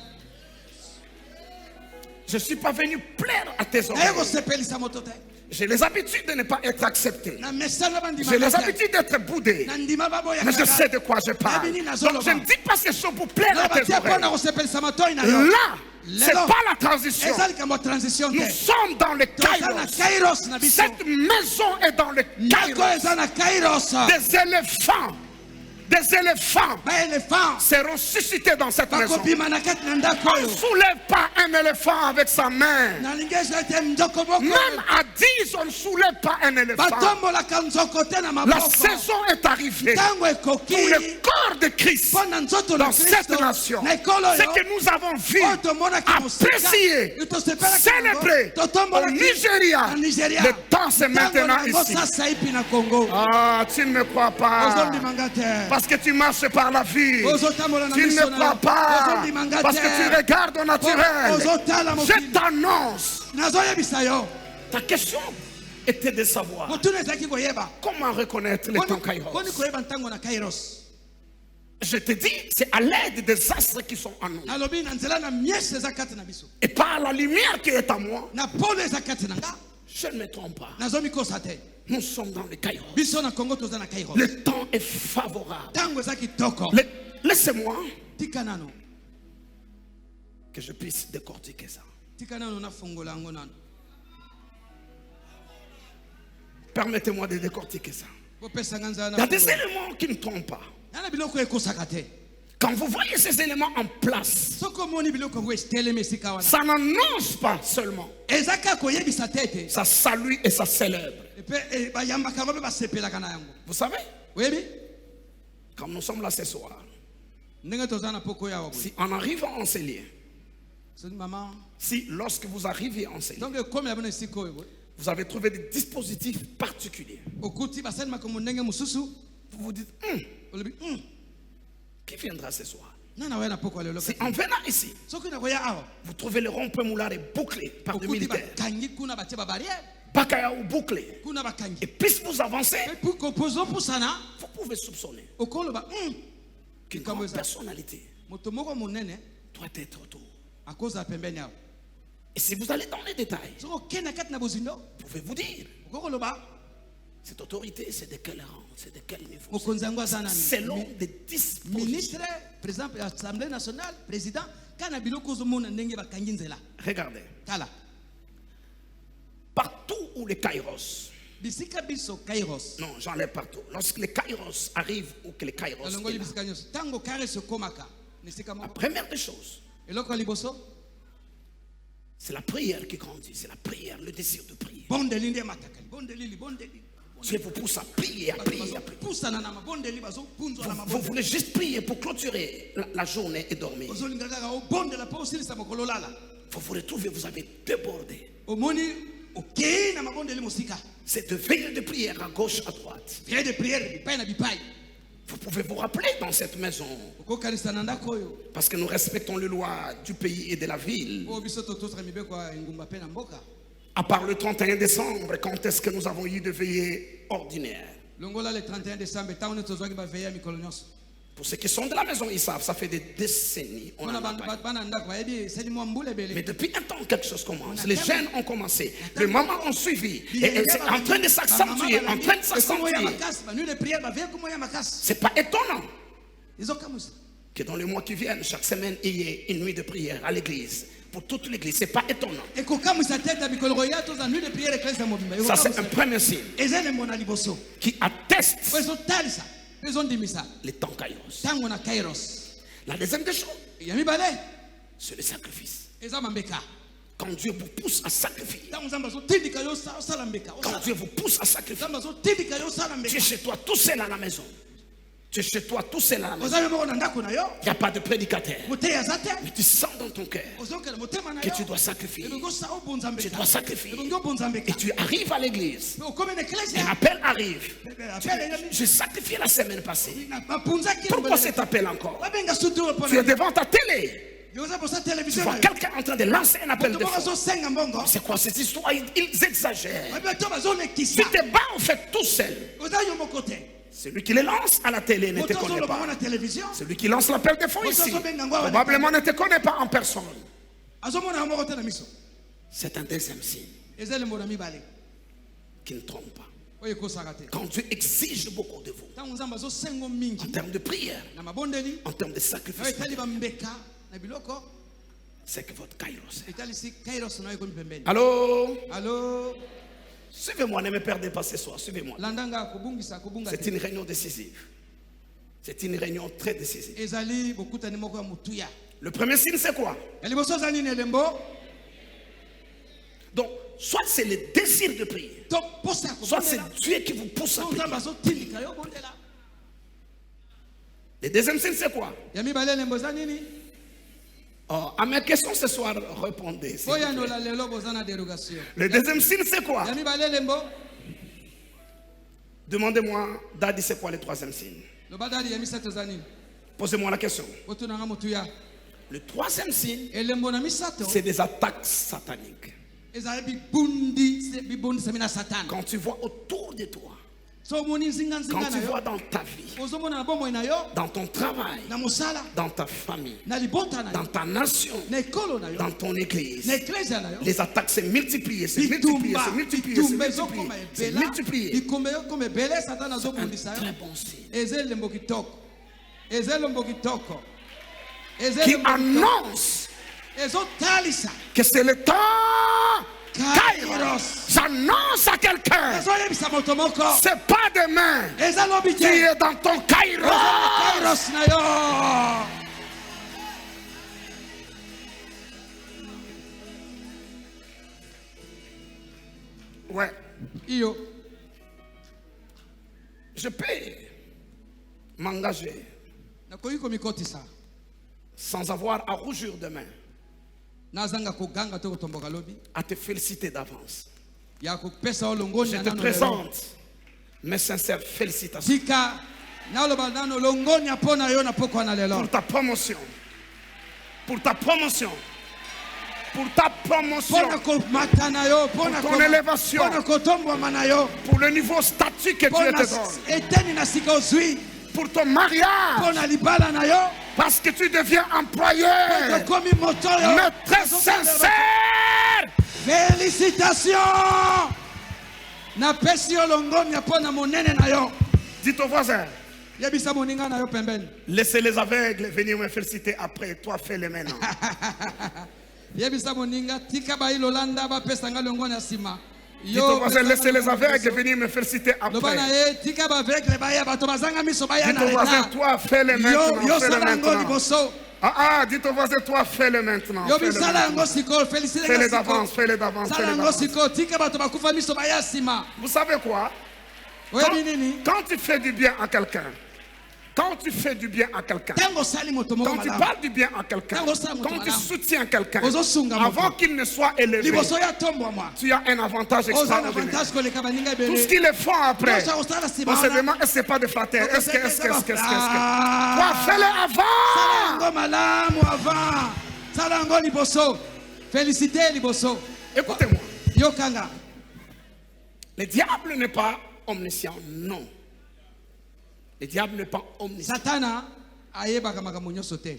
Je ne suis pas venu plaire à tes Naye oreilles. kosepelisa moto te. J'ai les habitudes de ne pas être accepté. Na mesana bandima. J'ai les habitudes d'être boudé. Na ndima baboya. Mais je sais de quoi je parle. Donc je ne dis pas ces choses pour plaire à tes oreilles. Là, c'est pas la transition. Nous sommes dans le kairos. Cette maison est dans le kairos. Des éléphants. Des éléphants seront suscités dans cette maison. On ne soulève pas un éléphant avec sa main. Même à 10, on ne soulève pas un éléphant. La saison est arrivée pour le corps de Christ dans cette nation. Ce que nous avons vu, apprécié, célébré au Nigeria, le temps c'est maintenant ici. Ah, tu ne me crois pas. Parce que tu marches par la vie. Tu ne me crois pas. Parce que tu regardes au naturel. Je t'annonce. Ta question était de savoir comment reconnaître le temps kairos. Je te dis, c'est à l'aide des astres qui sont en nous. Et par la lumière qui est en moi, je ne me trompe pas. Nous sommes dans le kairos. Le temps est favorable. Laissez-moi que je puisse décortiquer ça. Permettez-moi de décortiquer ça. Il y a des éléments qui ne trompent pas. Quand vous voyez ces éléments en place, ça n'annonce pas seulement. Ça salue et ça célèbre. Vous savez, quand nous sommes là ce soir, si en arrivant en ces lieux, si lorsque vous arrivez en ces lieux, vous avez trouvé des dispositifs particuliers, vous vous dites, qui viendra ce soir? Si en venant ici, vous trouvez le rond-point Moulard est bouclé par des militaires, Bakaya ou bouclé, et puisque vous avancez, vous pouvez soupçonner qu'une grande personnalité moto moko monene doit être autour. akoza pembeni yao. Et si vous allez dans les détails, Soko kena kati na bozindo vous pouvez vous dire, okoloba cette autorité, c'est de quel rang, c'est de quel niveau? mokonzi yango aza nani? Selon des dispositions. Ministre, président de l'Assemblée nationale, président, kana biloko ozomona ndenge bakangi nzela. Regardez, Tala. partout où les kairos, Bisika biso kairos. non, j'enlève partout. Lorsque les kairos arrivent ou que les kairos est Alongoli là, bisika nyonso. Tango kairos komaka. Nisika la moko. première des choses, Eloko liboso. c'est la prière qui grandit, c'est la prière, le désir de prier. Bondeli nde matakali. Bondeli, bondeli. Dieu vous pousse à prier, à prier, à prier. Pusana na mabondeli bazo punzwa na Vous mabondeli. voulez juste prier pour clôturer la journée et dormir. Ozolinga kaka obondela po osilisa mokolo lala. Vous vous retrouvez, vous avez débordé. Omoni okei na mabondeli mosika. C'est de veiller de prière à gauche, à droite. Prière de prière bipai na bipai. Vous pouvez vous rappeler dans cette maison, Okokanisa na ndako oyo. parce que nous respectons les lois du pays et de la ville. Po biso tototra mibeko ya ngumba pe na mboka. À part le 31 décembre, quand est-ce que nous avons eu de veillées ordinaires? Longola le 31 décembre tango ne tozwaki ba veille mikolo nyonso. Pour ceux qui sont de la maison, ils savent, ça fait des décennies. On en Wana a pas. bana ndako bayebi seli mwa mbule Mais bele. depuis un temps, quelque chose commence. Les jeunes ont commencé. Les mamans ont suivi. Et c'est en train de s'accentuer, en train de s'accentuer. Banu de prière ba veille komo ya makasi. C'est pas étonnant Izokamusa. que dans les mois qui viennent, chaque semaine, il y ait une nuit de prière à l'église. Pour toute l'église, c'est pas étonnant. Ekokamusa tete mikolo roya toza nuit de prière église mobimba. Ça, c'est un premier signe Ezele mona liboso. qui atteste Wezo talisa. Wezo ndimisa. les temps kairos. Tango na kairos. La deuxième des choses, Ya mibale. c'est le sacrifice. Eza mambeka. Quand Dieu vous pousse à sacrifier, Tango zamba zo tindika yo sala mbeka. quand Dieu vous pousse à sacrifier, Zamba zo tindika yo sala tu es mbeka. chez toi tout seul à la maison. Tu es chez toi tout seul à la maison. Ozabe moko na ndako na yo. Il n'y a pas de prédicateur. Moteya azate. Mais tu sens dans ton cœur Ozokela motema na que yo. tu dois sacrifier. Ebongo sa obonza mbeka. Tu dois sacrifier. Ebongo obonza mbeka. Et tu arrives à l'église. Okome na Un ecclesia. appel arrive. Appel J'ai sacrifié la semaine passée. na mapunza ki. Pourquoi cet appel encore? Babenga suturo Tu es pona. devant ta télé. Yoza posa Tu télévision. vois quelqu'un en train de lancer un appel de Tomo zo foi. senga mbongo. C'est quoi cette histoire? Ils exagèrent. Babe to bazo le kisa. Tu te bats en fait tout seul. Oza yo mokote. Celui qui les lance à la télé ne te Moto zo connaît lo pas. na télévision. Celui qui lance l'appel de foi ici, probablement ne te connaît pas en personne. Azomona mokote na miso. C'est un deuxième signe Ezele mbona mibale. qui ne trompe pas. Oye kosaka te. Quand Dieu exige beaucoup de vous, Tango nzamba zo sengo en mingi. termes de prière, Na mabondeli. en termes de Na sacrifice, etali ba mbeka na biloko. c'est que votre kairos. Etali si kairos na yo komi pembeni. Allô? Allo. Suivez-moi, ne me perdez pas ce soir, suivez-moi. Landanga kobungisa kobunga. C'est une réunion décisive. C'est une réunion très décisive. Ezali bokutani moko ya mutuya. Le premier signe, c'est quoi? Eliboso zani ne lembo. Donc, soit c'est le désir de prier, To posa soit c'est kobundela. Dieu qui vous pousse à prier. Nzamba zo tindika yo bondela. Le deuxième signe, c'est quoi? Ya mibale lembo za nini? Oh, à mes questions ce soir, répondez. s'il vous Oya plaît. no la lelo bozana dérogation. Le deuxième signe, c'est quoi? Ya mibale lembo. Demandez-moi, Daddy, c'est quoi le troisième signe? Lobadali ya misato za nini? Posez-moi la question. Otunanga mutuya. Le troisième signe, Elembo na misato. c'est des attaques sataniques. Ezali bibundi semina satana. Quand tu vois autour de toi, So moni nzinga quand nzinga tu na yo. vois dans ta vie, Ozomona na bomo na yo. dans ton travail, Na mosala. dans ta famille, Na libota na dans yo. ta nation, Na ekolo na yo. dans ton église, Na ecclesia na yo. les attaques se multiplient, se multiplient, se multiplient, se bitumba multiplient, ezokoma se ebela. multiplient. Bikombe yokoma ebele satana Un azobundisa yo. très bon signe Eze lembo kitoko. Eze lembo kitoko. Eze qui lembo kitoko. annonce Ezotalisa. que c'est le temps. Kairos. Kairos. J'annonce à quelqu'un, Ezoyebisa moto moko. c'est pas demain. Eza lobi Tu te. es dans ton Kairos. Kairos na yo. Ouais, Iyo. je peux m'engager Nakoki komikotisa. sans avoir à rougir demain, Nazanga koganga to kotomboka lobi. à te féliciter d'avance. Ya kopesa olongoni Je ya te nano lelo. présente mes sincères félicitations Tika naloba nano longoni apona yo na poko na lelo. pour ta promotion. Pour ta promotion. Pour ta promotion. Pona komata na yo, pona Pour ton élévation. Pona kotombwa na yo. Pour le niveau statut que Dieu Pona te donne. eteni na sika ozwi. pour ton mariage, mpo na libala na yo parce que tu deviens employé. okomi moto yo Mais très sincère. Félicitations. Napesi yo longoni mpo na monene na yo. Dis ton voisin, Yebisa moninga na yo pembeni. laissez les aveugles venir me féliciter après. Toi, fais-le maintenant. Yebisa moninga tika ba ilolanda ba pesa nga longoni asima. Dis ton voisin, laissez les aveugles venir me féliciter après. Lobana ye tika ba aveugle ba ya bato bazanga miso ba ya Dis na ton voisin, reta. toi, fais-le Yo maintenant. yo Fais-le sala ngo maintenant. liboso. Dis ton voisin, toi, fais-le maintenant. Yo Fais-le bisala ngo maintenant. siko féliciter Fais-le nga d'avance, siko. fais-le d'avance, fais-le Sala ngo d'avance. siko tika bato bakufa miso ba ya sima. Vous savez quoi? Oyebi nini? Quand tu fais du bien à quelqu'un, quand tu fais du bien à quelqu'un, Tango sali moto moko quand tu malamu. parles du bien à quelqu'un, quand tu soutiens quelqu'un, Ozosunga moto. avant qu'il ne soit élevé, Liboso ya tombo moi. tu as un avantage Oza na extraordinaire. avantage koleka baninga Tout ebele. ce qu'ils le font après, Nyonso akosala nsima on se wana. demande, est-ce que c'est pas de flatteur? Est-ce que, Toi, Ah. fais-le avant! Salango malamu avant. Salango liboso. Félicité liboso. Écoutez-moi, Yokanga. le diable n'est pas omniscient, non. Le diable n'est pas omniscient. Satana ayebaka makambo nyonso te.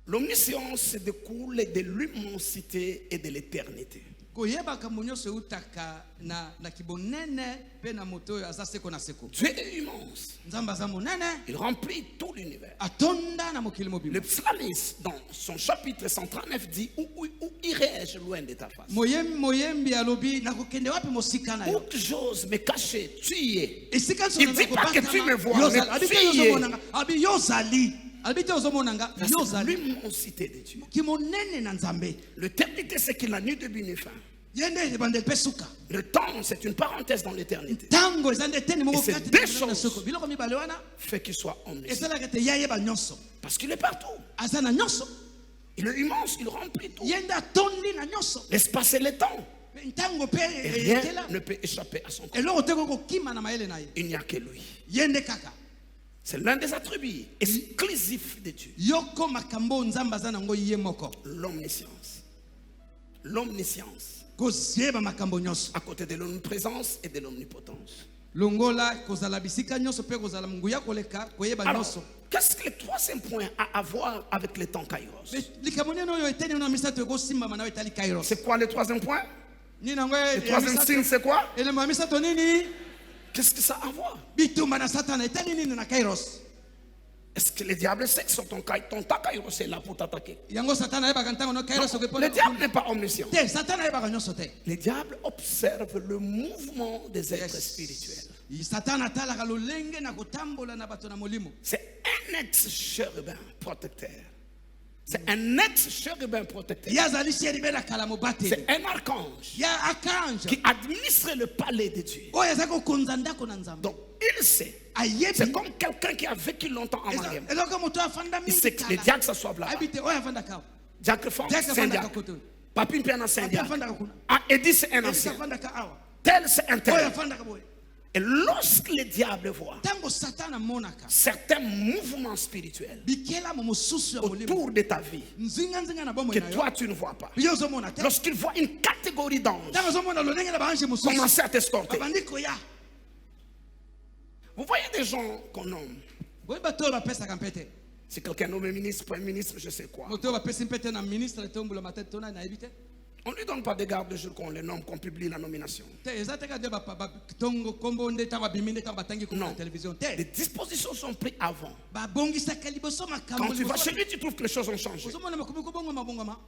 L'omniscience découle de l'immensité et de l'éternité. Koyebaka nyonso utaka na kibonene pe na moto oyo aza seko na seko. Dieu est immense. Nzambe aza monene. Il remplit tout l'univers. Atonda na mokili mobimba. Le psalmiste, dans son chapitre 139, dit où irai-je loin de ta face? Moyembi alobi nakokende wapi mosika na Où yo. que j'ose me cacher, tu y es. Esika Il dit pas que tu me vois, mais tu y es. Abi yozali. Abi te ozomonanga C'est yozali. l'immensité de Dieu. Kimonene na Nzambe. L'éternité, c'est qu'il n'a ni début ni fin. Yende ebandeli pe suka. Le temps, c'est une parenthèse dans l'éternité. Tango eza nde eteni moko Et c'est kati deux na choses. soko. Biloko mibale wana Fait qu'il soit omniscient. esalaka te ye ayeba nyonso. Parce qu'il est partout. Aza na nyonso. Il est immense, il remplit tout. Ye nde atondi na nyonso. L'espace et le temps. Ntango mpe Et rien etela. ne peut échapper à son corps. Eloko te kokokima na mayele na ye. Il n'y a que lui. Ye nde kaka. C'est l'un des attributs exclusifs de Dieu. Yoko makambo nzambe aza nango ye moko. L'omniscience. L'omniscience. Koyeba makambo nyonso. À côté de l'omniprésence et de l'omnipotence. Longola kozala bisika nyonso pe kozala nguya koleka koyeba Alors, nyonso. qu'est-ce que le troisième point a à voir avec le temps Kairos? Likambo nini oyo eteni na misato ekosimbama na etali kairos. C'est quoi le troisième point? Nini nango Le troisième signe, c'est quoi? elembo ya misato nini? Qu'est-ce que ça a à voir? Bitumba na satana etali nini na kairos. Est-ce que le diable sait que ton temps Kairos est là pour t'attaquer? Yango satana ayebaka ntango no kairos Non, okepo. le diable n'est pas omniscient. Te satana ayebaka nyonso te. Le diable observe le mouvement des êtres spirituels. Satana atalaka lolenge na kotambola na bato na molimo. C'est un ex-chérubin protecteur. C'est un ex-chérubin protecteur. Yazali sheribe na kala mobate. C'est un archange Ya archange. qui administre le palais de Dieu. Oyo aza kokonza ndako na Nzambe. Donc, il sait. Ayebi. C'est comme quelqu'un qui a vécu longtemps en Mariam. Eloko moto afanda Il mingi sait que kala. les diacres s'assoient là. Abite oyo afanda ka. Diacre fort, Diacre c'est un afanda ka diacre. koto. Papi Piana, c'est un Papi diacre. afanda ka kuna. Ah, Eddie, c'est un Elisa ancien. afanda ka awa. Tel, c'est un Oyo tel. afanda ka boye. Et lorsque le diable voit Tango satana monaka. certains mouvements spirituels Bikela mo mosusu ya molimo. autour de ta vie Nzinga nzinga na bomo que na yo. toi tu ne vois pas, Yo zo mona te. lorsqu'il voit une catégorie d'anges Tango zo mona lolenge na baange mosusu. commencer à t'escorter, Babandi koya. vous voyez des gens qu'on nomme. Boye bato ba pesa kampete. Si quelqu'un nomme ministre, premier ministre, je sais quoi, Moto ba pesa mpete na ministre tombola matete tona na ebite. on ne lui donne pas de garde de jour qu'on les nomme, qu'on publie la nomination. Te ezateka de ba tongo kombo nde ta ba biminde ta batangi ko na Non. télévision te. Les dispositions sont prises avant. Ba bongisa kaliboso makambo. Quand tu vas chez lui, tu trouves que les choses ont changé. Ozo mona makomi ko bongo mabongama.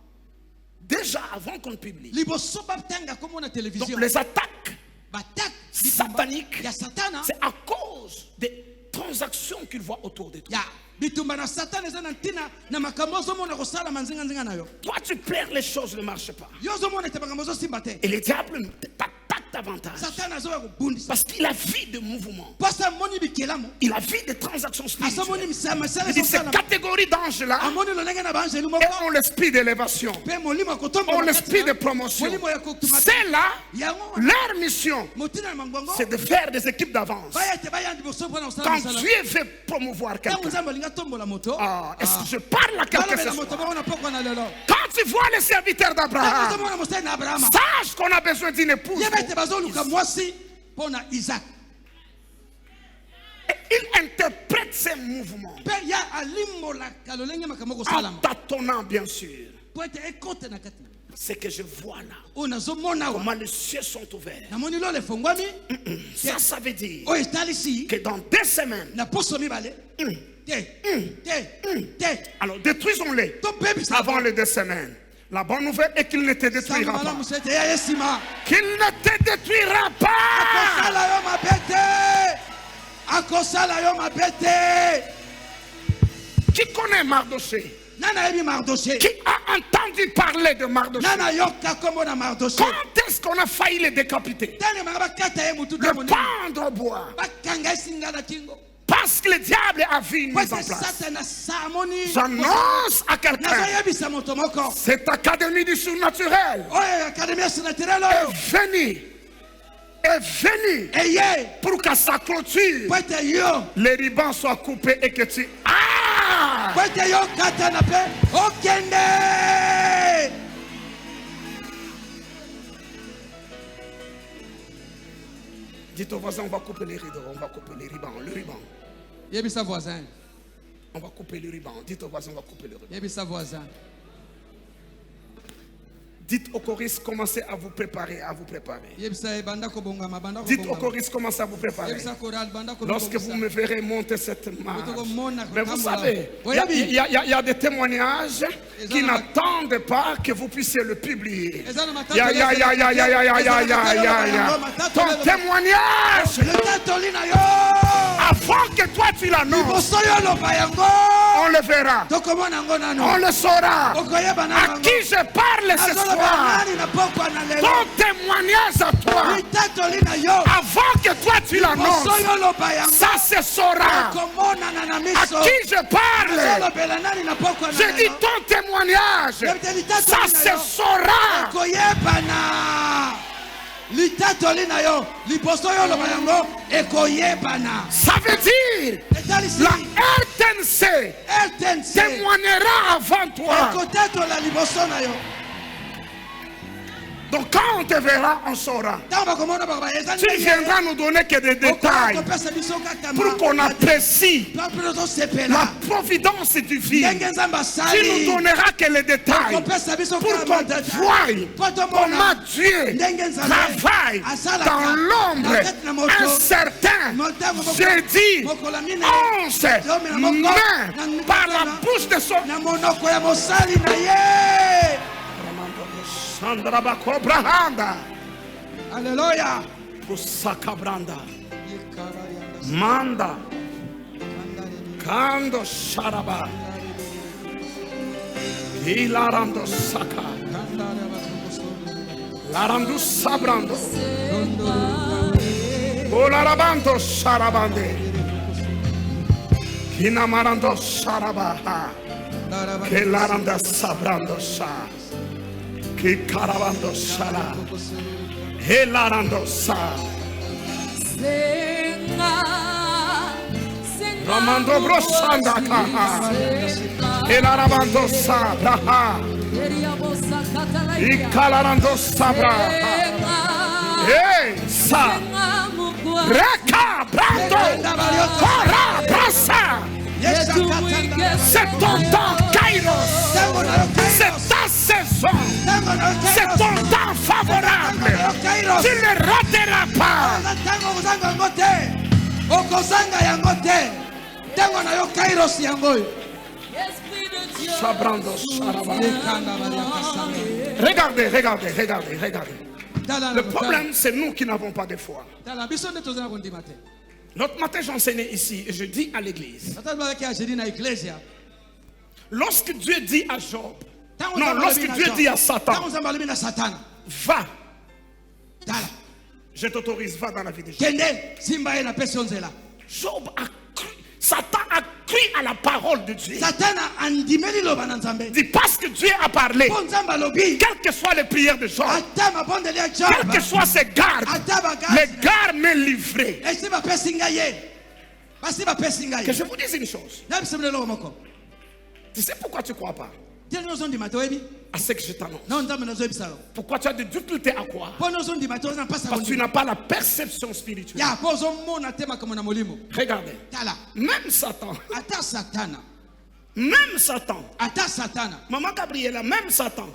Déjà avant qu'on ne publie. Liboso ba tanga komo na Donc télévision. les attaques Batak sataniques, ya satana. c'est à cause des transactions qu'il voit autour de toi. Ya bitumba na satana eza na ntina na makambo zo mona kosala manzinga nzinga na yo. Toi, tu perds, les choses ne marchent pas. Yo zo mona te makambo zo simba te. Et le diable t'attaque davantage. Satana zo ya kobundisa. Parce qu'il a vu de mouvements. Pasa moni bikelamo. Il a vu des transactions Asa moni spirituelles. misala Il dit, zo ces catégories d'anges-là amoni lolenge na baange lumoko. ont l'esprit d'élévation, Pe molimo kotomba. ont l'esprit de promotion. Molimo ya kotumata. C'est là, Yango. leur mission, Motina na mangongo. c'est de faire des équipes d'avance. Baya te baya ndiboso pona usala Quand misala. Dieu veut promouvoir Tango quelqu'un, nzambe linga tombola moto. est-ce que je parle à quelqu'un Bala ce moto soir? bana poko na lelo. Quand tu vois les serviteurs Tango d'Abraham, zo mona mosai na Abraham. sache qu'on a besoin d'une épouse. Yebete bazoluka mwasi pona Isaac. il interprète ses mouvements mpe ye alimbolaka lolenge makambo en kosalama tâtonnant, bien sûr. po ete ekota na kati C'est que je vois là oyo nazomona awa comment les cieux sont ouverts. namoni lolo efongwami Ça veut dire oyo etalisi que dans 2 semaines, na poso mibale te alors détruisons-les tobebisa avant les 2 semaines. La bonne nouvelle est qu'il ne te détruira sango pas. malamu so ete eya ye nsima Qu'il ne te détruira pas. akosala yo mabe te akosala yo mabe te Qui connaît Mardoché? nani ayebi Mardoché Qui a entendu parler de Mardoché? nani ayoka kombo na Mardoché Quand est-ce qu'on a failli le décapiter? tani maka bakata ye motu Le pendre au bois. bakanga esinga na kingo Parce que le diable a vu une po mise en ete place. satana sa amoni J'annonce à quelqu'un, nazoyebisa moto moko cette académie du surnaturel oyo akademi ya surnaturel oyo est venue eye pour qu'à sa clôture, po ete yo les rubans soient coupés et que tu... Ah! po ete yo katana mpe okende Dites aux voisins, on va couper les rideaux, on va couper les rubans, le ruban. yebisa voisin On va couper le ruban. Dites aux voisins, on va couper le ruban. yebisa voisin Dites aux choristes, commencez à vous préparer, à vous préparer. yebisa ye banda kobongama banda Dites aux kobongama choristes, commencez à vous préparer. yebisa choral banda Lorsque vous me verrez monter cette marche. Mais vous savez, Oyabi. il y a des témoignages qui n'attendent pas que vous puissiez le publier. Ton témoignage, letatoli na yo avant que toi tu l'annonces, liboso yo loba yango on le verra, tokomona yango on nano le saura. okoyeba na À yango qui je parle ce azoloba soir? nani na pokwa na lelo Ton témoignage à toi, litatoli na yo avant que toi tu liboso l'annonces, yo loba yango ça se saura. okomonana na À miso qui je parle? azolobela nani na pokwa na Je dis lelo ton témoignage, Yebite litatoli ça na se yo saura. ekoyebana litatoli na yo liboso yo loba yango ekoyebana Ça veut dire etalisi la RTNC RTNC témoignera avant toi. ekotatola liboso na yo Donc quand on te verra, on saura. ntango bakomona bakoba eza Tu viendras nous donner que des détails kopesa biso kaka pour qu'on apprécie mpona la tosepela providence divine. ndenge nzambe Tu nous asali donneras que les détails kopesa biso pour qu'on voie comment Dieu travaille dans l'ombre incertain. J'ai dit 11 mains par la bouche de son... na monoko ya mosali na ye Sandra Bakobrahanda, aleluya Pusakabranda, Manda, Kando Sharaba, Ilarando Saka, Larando Sabrando, Olarabando Sharabande, Kinamarando Sharabaha, Kelaranda Sabrando Sha. Que caravando shala, helarando sa, Ramando brosanda kaha, helarando sa, braha, ikalarando sabra, hey sa, reka brando, kora brasa, c'est ton temps Kairos, c'est ta saison. C'est ton temps favorable. Tu ne rateras pas. ntango kozanga yango te okozanga yango te ntango na yo kairos yango oyo Sabrando, Saraba. Regardez, regardez, regardez, regardez. Le problème, c'est nous qui n'avons pas de foi. tala biso nde tozala kondima te L'autre matin, j'enseignais ici et je dis à l'église. ata tobaki ajedi na eklesia Lorsque Dieu dit à Job, non, lorsque Dieu dit à Satan, ntango nzambe alobi na satana va, tala je t'autorise, va dans la vie de Job. kende simba ye napesi yo nzela Job a cru, Satan a cru à la parole de Dieu. satana andimeli loba na nzambe Il dit parce que Dieu a parlé, mpo nzambe alobi quelles que soient les prières de Job, ata mabondeli ya quelles job que soient ses gardes, ata les bagasi gardes m'ont livré. esi bapesi ngai ye basi bapesi ngai Que je vous dise une chose. nabisemeli eloko moko Tu sais pourquoi tu ne crois pas? À ce que je t'annonce. Non, non, non, Pourquoi tu as des difficultés à croire? Parce que tu n'as pas la perception spirituelle. Regardez. Même Satan. Même Satan. Maman Gabriela, même Satan.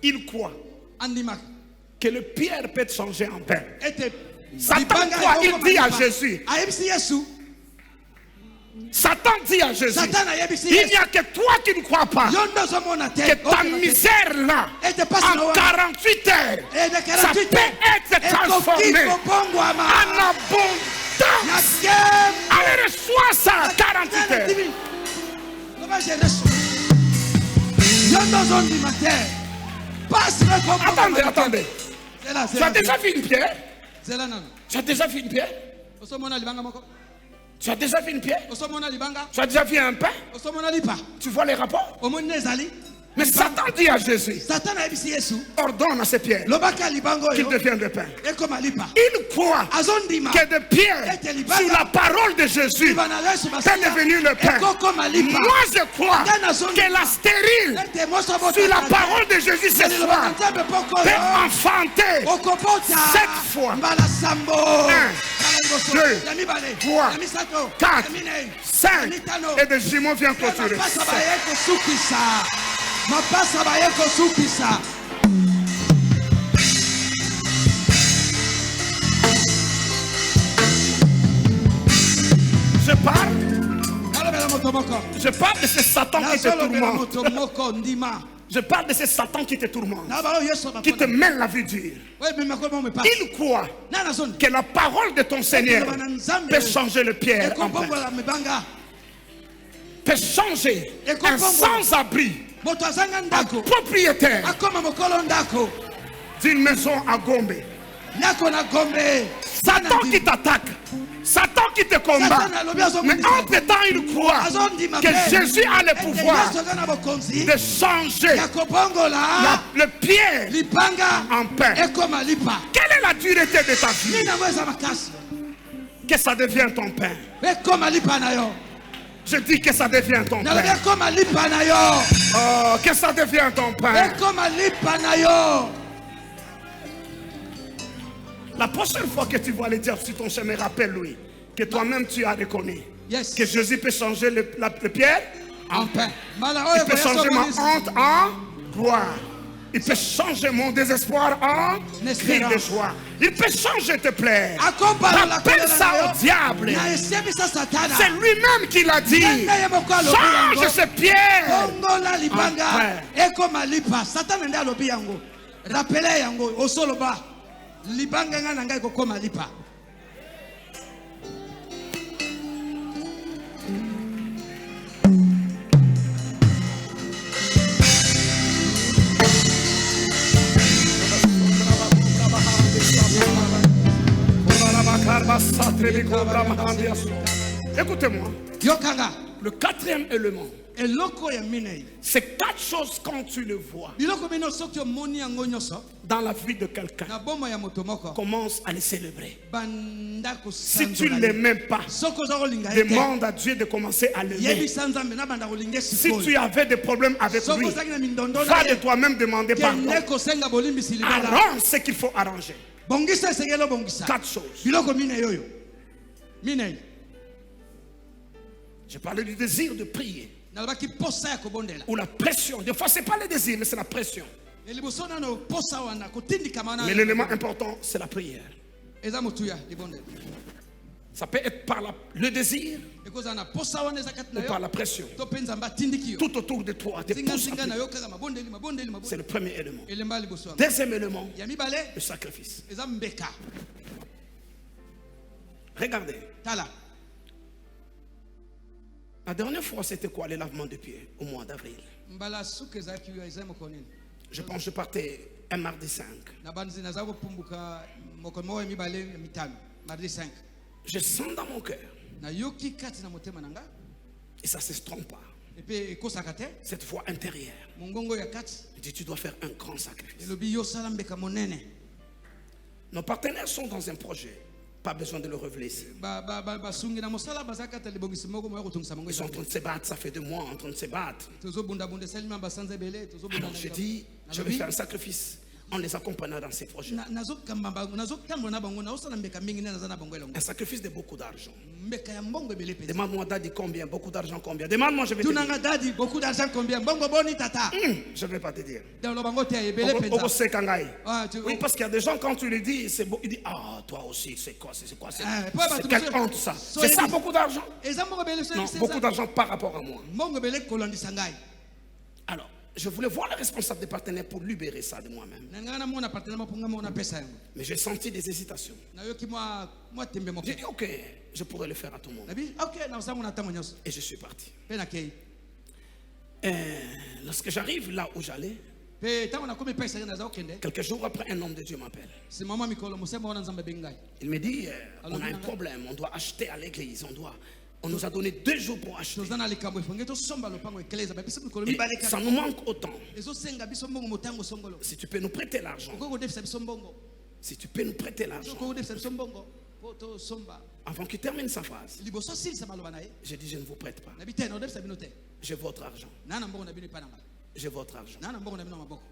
Il croit que le pierre peut changer en pain. Satan croit, il dit à Jésus. Satan dit à Jésus, il n'y a que toi qui ne crois pas que ta misère là, en 48 heures, ça peut être transformé en abondance. Allez, reçois ça en 48 heures. Attendez, attendez. Tu as déjà vu une pierre? Tu as déjà vu une pierre? Tu as déjà vu une pierre? Tu as déjà vu un pain? Tu vois les rapports? Mais Satan dit à Jésus, ordonne à ces pierres qu'ils deviennent de pain. Il croit que de pierre, sous la parole de Jésus, c'est devenu le pain. Moi je crois que la stérile, sous la parole de Jésus ce soir, peut enfanter 7 fois. 1, 2, 3, 4, 5. Et de jumeaux vient clôturer. Je parle de ce Satan qui te tourmente. Je parle de ce Satan qui te tourmente, qui te mène la vie dure. Il croit que la parole de ton Seigneur peut changer le pierre en pain, peut changer un sans-abri en propriétaire d'une maison à Gombe. Satan qui t'attaque, Satan qui te combat, mais entre-temps il croit que Jésus a le pouvoir de changer le pierre en pain. Quelle est la dureté de ta vie? Que ça devienne ton pain. Je dis que ça devient ton pain. Oh, que ça devient ton pain. La prochaine fois que tu vois le diable sur ton chemin, rappelle-lui que toi-même tu as reconnu que Jésus peut changer le pierre en pain. Il peut changer ma honte en gloire. Il peut changer mon désespoir en cri de joie. Il peut changer tes plaies. Rappelle ça au diable. C'est lui-même qui l'a dit. Change ce pierre en pain. Écoutez-moi. Le quatrième élément, c'est 4 choses quand tu le vois dans la vie de quelqu'un. Commence à les célébrer. Si tu ne les mêmes pas, demande à Dieu de commencer à l'aimer. Si tu avais des problèmes avec lui, va de toi-même demander pardon. Arrange ce qu'il faut arranger. 4 choses. Je parlais du désir de prier. Ou la pression. Des fois, ce n'est pas le désir, mais c'est la pression. Mais l'élément important, c'est la prière. Ça peut être par le désir ou par la pression. Tout autour de toi, te pousse à prier. C'est le premier élément. Deuxième élément, le sacrifice. Regardez. La dernière fois, c'était quoi? Le lavement de pieds au mois d'avril. Je pense que je partais un mardi 5. Je sens dans mon cœur. Et ça ne se trompe pas. Cette voix intérieure. Je dis, tu dois faire un grand sacrifice. Nos partenaires sont dans un projet. pas besoin de le révéler ici. basungi na mosala bazakata libongisi moko moyo kutungisa mango Ils sont en train de se battre, ça fait 2 mois en train de se battre. tozobunda bunda salima basanze bele tozobunda Alors je dis, je vais faire un sacrifice en les accompagnant dans ces projets. nazokamba na bango na osala mbeka mingi na nazana bango elongo Un sacrifice de beaucoup d'argent. mbeka ya mbongo ebele pesa Demande-moi Daddy combien, beaucoup d'argent combien. Demande-moi, je vais te dire. tunanga dadi beaucoup d'argent combien mbongo boni tata Je ne vais pas te dire. dans le bango te ebele Au pesa Sekangai. Ah, Oui, parce qu'il y a des gens, quand tu lui dis, c'est beau, il dit, ah, toi aussi, c'est quoi, c'est quelle honte ça. C'est ça, beaucoup d'argent. eza mbongo ebele Non, beaucoup d'argent par rapport à moi. mbongo ebele kolandisa ngai Alors, je voulais voir le responsable des partenaires pour libérer ça de moi-même. nanga na mona partenaire mapunga mona pesa yango Mais j'ai senti des hésitations. nayoki moi tembe moko J'ai dit, ok, je pourrais le faire à tout le monde. nabi ok na usango na tango nyonso Et je suis parti. pe na kei Lorsque j'arrive là où j'allais, pe tango na komi pesa na za okende quelques jours après, un homme de Dieu m'appelle. si mama mikolo mosemba wana nzambe bengai Il me dit, on a un problème, on doit acheter à l'église, on nous a donné 2 jours pour acheter. tozana likambo efonge tosomba lopango ekleza babiso mikolo Et mibale ça nous manque autant. ezosenga biso mbongo motango songolo Si tu peux nous prêter l'argent, okoko kodefisa biso mbongo si tu peux nous prêter l'argent, okoko kodefisa biso mbongo po tosomba avant qu'il termine sa phrase, liboso asilisa maloba na ye j'ai dit, je ne vous prête pas. nabi te na odefisa bino te J'ai votre argent. naa na mbongo na bino epai na ngai J'ai votre argent. naa na mbongo na bino na maboko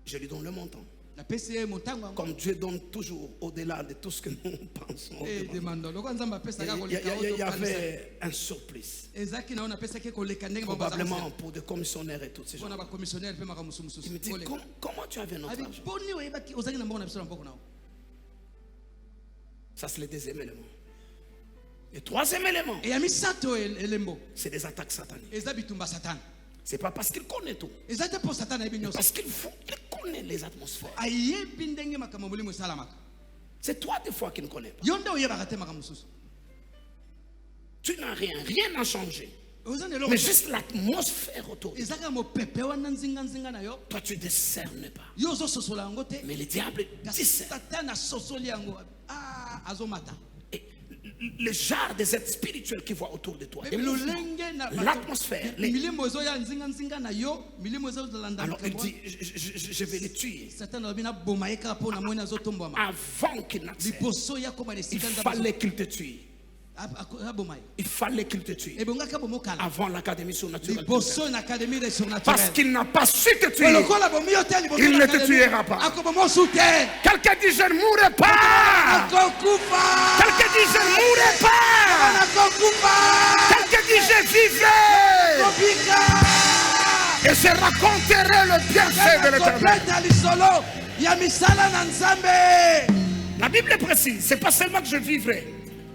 Je lui donne le montant. napesi ye motango yango Comme Dieu donne toujours au-delà de tout ce que nous pensons. demando loko nzambe apesaka Il koleka y avait un surplus. ezalaki na oyo napesaki koleka ndenge Probablement pour des commissionnaires et tous ces gens. mpona bacommissionnaire mpe makambo mosusu Il me dit, comment tu avais notre abi argent? mponi oyebaki ozalaki na mbongo na biso na mboko na yo Ça, c'est le 2e élément. Le 3e élément, eya misato elembo c'est des attaques sataniques. eza bitumba satana C'est pas parce qu'il connaît tout. eza te mpo satana ayebi nyonso Parce qu'il connaît les atmosphères. ayebi ndenge makambo molimo esalamaka C'est toi des fois qui ne connais pas. yo nde oyebaka te makambo mosusu Tu n'as rien n'a changé. oza na Mais eloko juste l'atmosphère autour. ezaka mopepe wana nzinga na yo Toi, tu ne discernes pas. yo ozososola yango te Mais le diable kasi discerne. satana asosoli yango azomata Et le genre des êtres spirituels qui voient autour de toi, des Ebi mouvements, lolenge na l'atmosphère. milimo ezoya nzinga na yo milimo ezolanda Alors il dit, je vais les tuer satana alobi naboma ye kaka mpo na moni azotombwama avant qu'il n'accède. liboso ya koma na Il esika fallait qu'il te tue. aboma ye Il fallait qu'il te tue ebongaki abomokala avant l'académie surnaturelle. liboso na académie des Parce surnaturels qu'il n'a pas su te tuer. lokola bomi yo te liboso Il na ne te académie, tuera pas. akoboma osu te Quelqu'un dit, je ne mourrai pas. akokufa Quelqu'un dit, je ne mourrai pas. akokufa Quelqu'un dit, je vivrai. kobika Et je raconterai le bienfait de l'éternel. kobeta lisolo ya misala na nzambe La Bible est précise. C'est pas seulement que je vivrai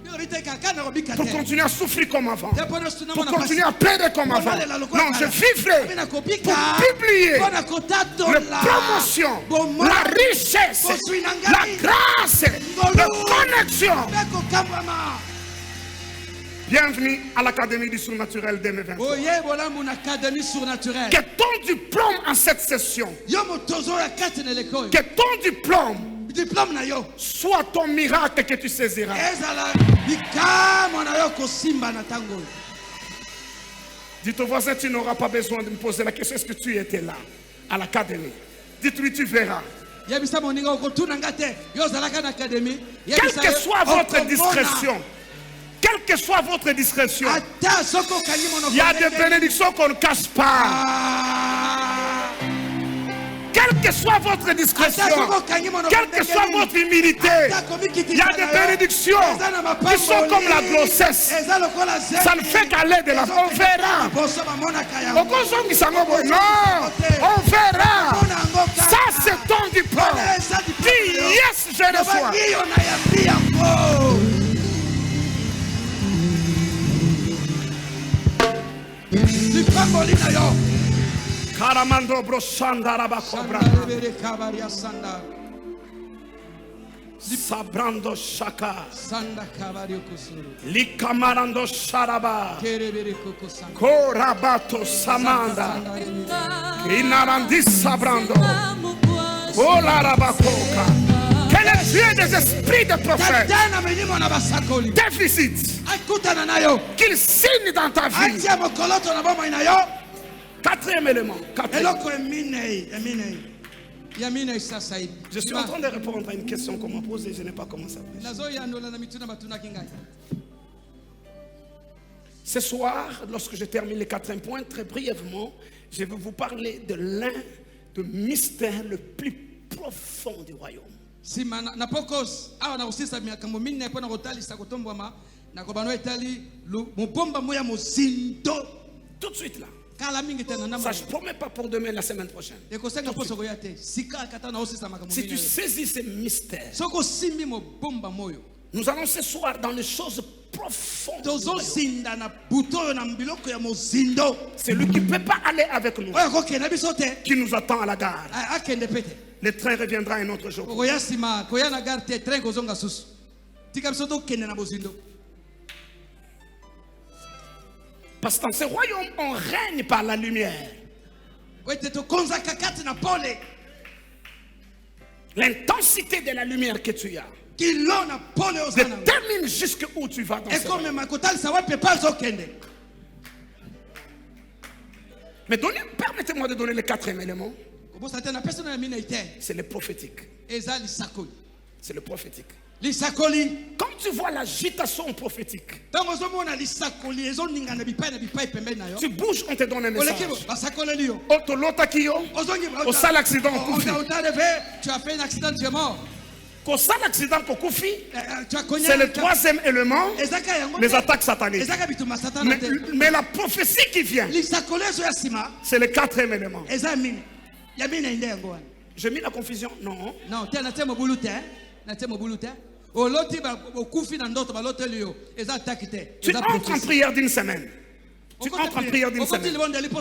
bilobi te kaka na kobika pour te continuer à souffrir comme avant, te mpo nyonso pour tunamona continuer à plaider comme avant. Non, je vivrai na kobika pour publier mpona la kotatola promotion, bomoi la richesse, bozwi na la ngai grâce, la connexion. mpe kokambama Bienvenue à l'Académie du Surnaturel 2023. oye bolamu na académie surnaturelle Que ton diplôme en cette session, yo moto ozoya kati na eleko oyo que ton diplôme diplôme na yo soit ton miracle que tu saisiras. ezala bikamwa na yo kosimba na ntango oyo Dites au voisin, tu n'auras pas besoin de me poser la question, est-ce que tu étais là à l'Académie? Dites-lui, tu verras. yebisa moninga okotuna nga te yo ozalaka na académie Quelle que soit votre discrétion, quelle que soit votre discrétion, ata soki okangi monoko il y a des bénédictions qu'on ne cache pas. Quelle que soit votre discrétion, quelle que soit votre humilité, il y a des bénédictions qui sont comme la grossesse. Ça ne fait qu'aller de la... On verra. Non, on verra. Ça, c'est ton diplôme. Dis yes, je reçois. Karamando broshanda rabakobra. Sabrando shaka. Likamarando sharaba. Korabato samanda. Inarandi sabrando. Olarabakoka. Quel est Dieu des esprits de prophètes? Déficit. Qu'il signe dans ta vie. 4e élément. Yamina isasa hivi. Je suis en train de répondre à une question qu'on m'a posée, je n'ai pas commencé à prêcher. Nazo yandola na mituna batuna kingai. Ce soir, lorsque je termine les 4 points, très brièvement, je vais vous parler de l'un des mystères le plus profond du royaume. Sima na pokos awa na usisa miaka minne pona kotali sa kotombwama na kobano etali mobomba moya mozindo Tout de suite là. kala mingi tena na Ça, je ne promets pas pour demain, la semaine prochaine. ekosenga poso koyate sika kata na usisa makambo Si tu minne saisis ces mystères, soko simbi mobomba moyo nous allons ce soir dans les choses profondes du tozo royaume. sinda na buto na mbiloko ya mozindo Celui qui ne peut pas aller avec nous, oyo kokenda biso te qui nous attend à la gare. akende pete Le train reviendra un autre jour. koya sima koya na gare te train kozonga susu tika biso tokende na mozindo. Parce que dans ce royaume, on règne par la lumière. Wete tokonza kakati na pole L'intensité de la lumière que tu as kilo na pole ozana détermine jusqu'où tu vas dans ce royaume. ekome makotalisa wapi pa ozokende. Mais permettez-moi de donner le 4e élément. kobosa te na personne na mina ite C'est le prophétique. eza lisakoli C'est le prophétique. lisakoli Quand tu vois l'agitation prophétique, ntango ozomona lisakoli ezoningana bipai na bipai pembeni na yo tu bouges, on te donne un oleki message. basakoleli yo Otolota yo, ozongi au sale accident, Kofi. tu as fait un accident, tu es mort. Au sale accident, Kofi, Tu as cogné. c'est le 3e élément, Ezaka yango les attaques sataniques. ezaka bituma satana te Mais la prophétie qui vient, lisakoli ezo ya nsima c'est le 4e élément. eza mine ya mine inde yango wana. J'ai mis la confusion? Non. Non, te na te mobulu te na te mobulu te oloti okufi na ndoto baloteli yo eza ataki te Tu entres en prière d'une semaine. Tu entres en prière d'une semaine.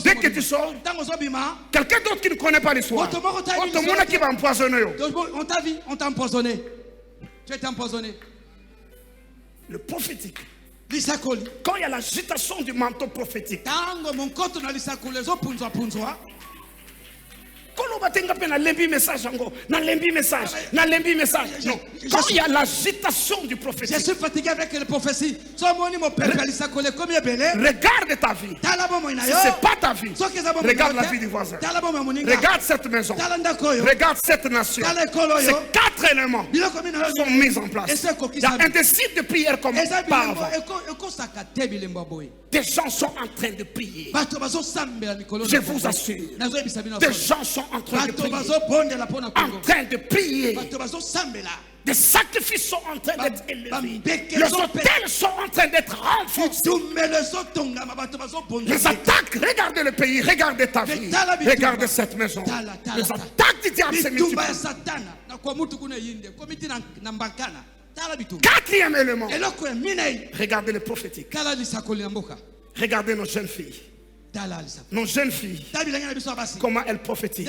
Dès que tu sors, ntango ozobima quelqu'un d'autre qui ne connaît pas l'histoire, Moto moko tayi tout le monde qui va empoisonner. on t'a vu, on t'a empoisonné. Tu as été empoisonné. Le prophétique. Lisakoli. Quand il y a l'agitation du manteau prophétique, Tango monkoto na lisakoli ezopunzwa punzwa. na lembi message. Non. Quand il y a l'agitation du Je prophétique, suis fatigué avec les prophéties. regarde ta vie. Si ce n'est pas ta vie, regarde la vie du voisin. Regarde cette maison. Regarde cette nation. Ces 4 éléments sont mis en place. Il y a un décide de prière comme pas avant. Des gens sont en train de prier. Je vous assure. Des gens sont en train de prier. Des sacrifices sont en train d'être élevés. Les hôtels sont en train d'être renforcés. Les attaques, regardez le pays, regardez ta vie, regardez cette maison. Les attaques du diable se multiplient. 4e élément, regardez le prophétique. Regardez nos jeunes filles. Nos jeunes filles, comment elles prophétisent.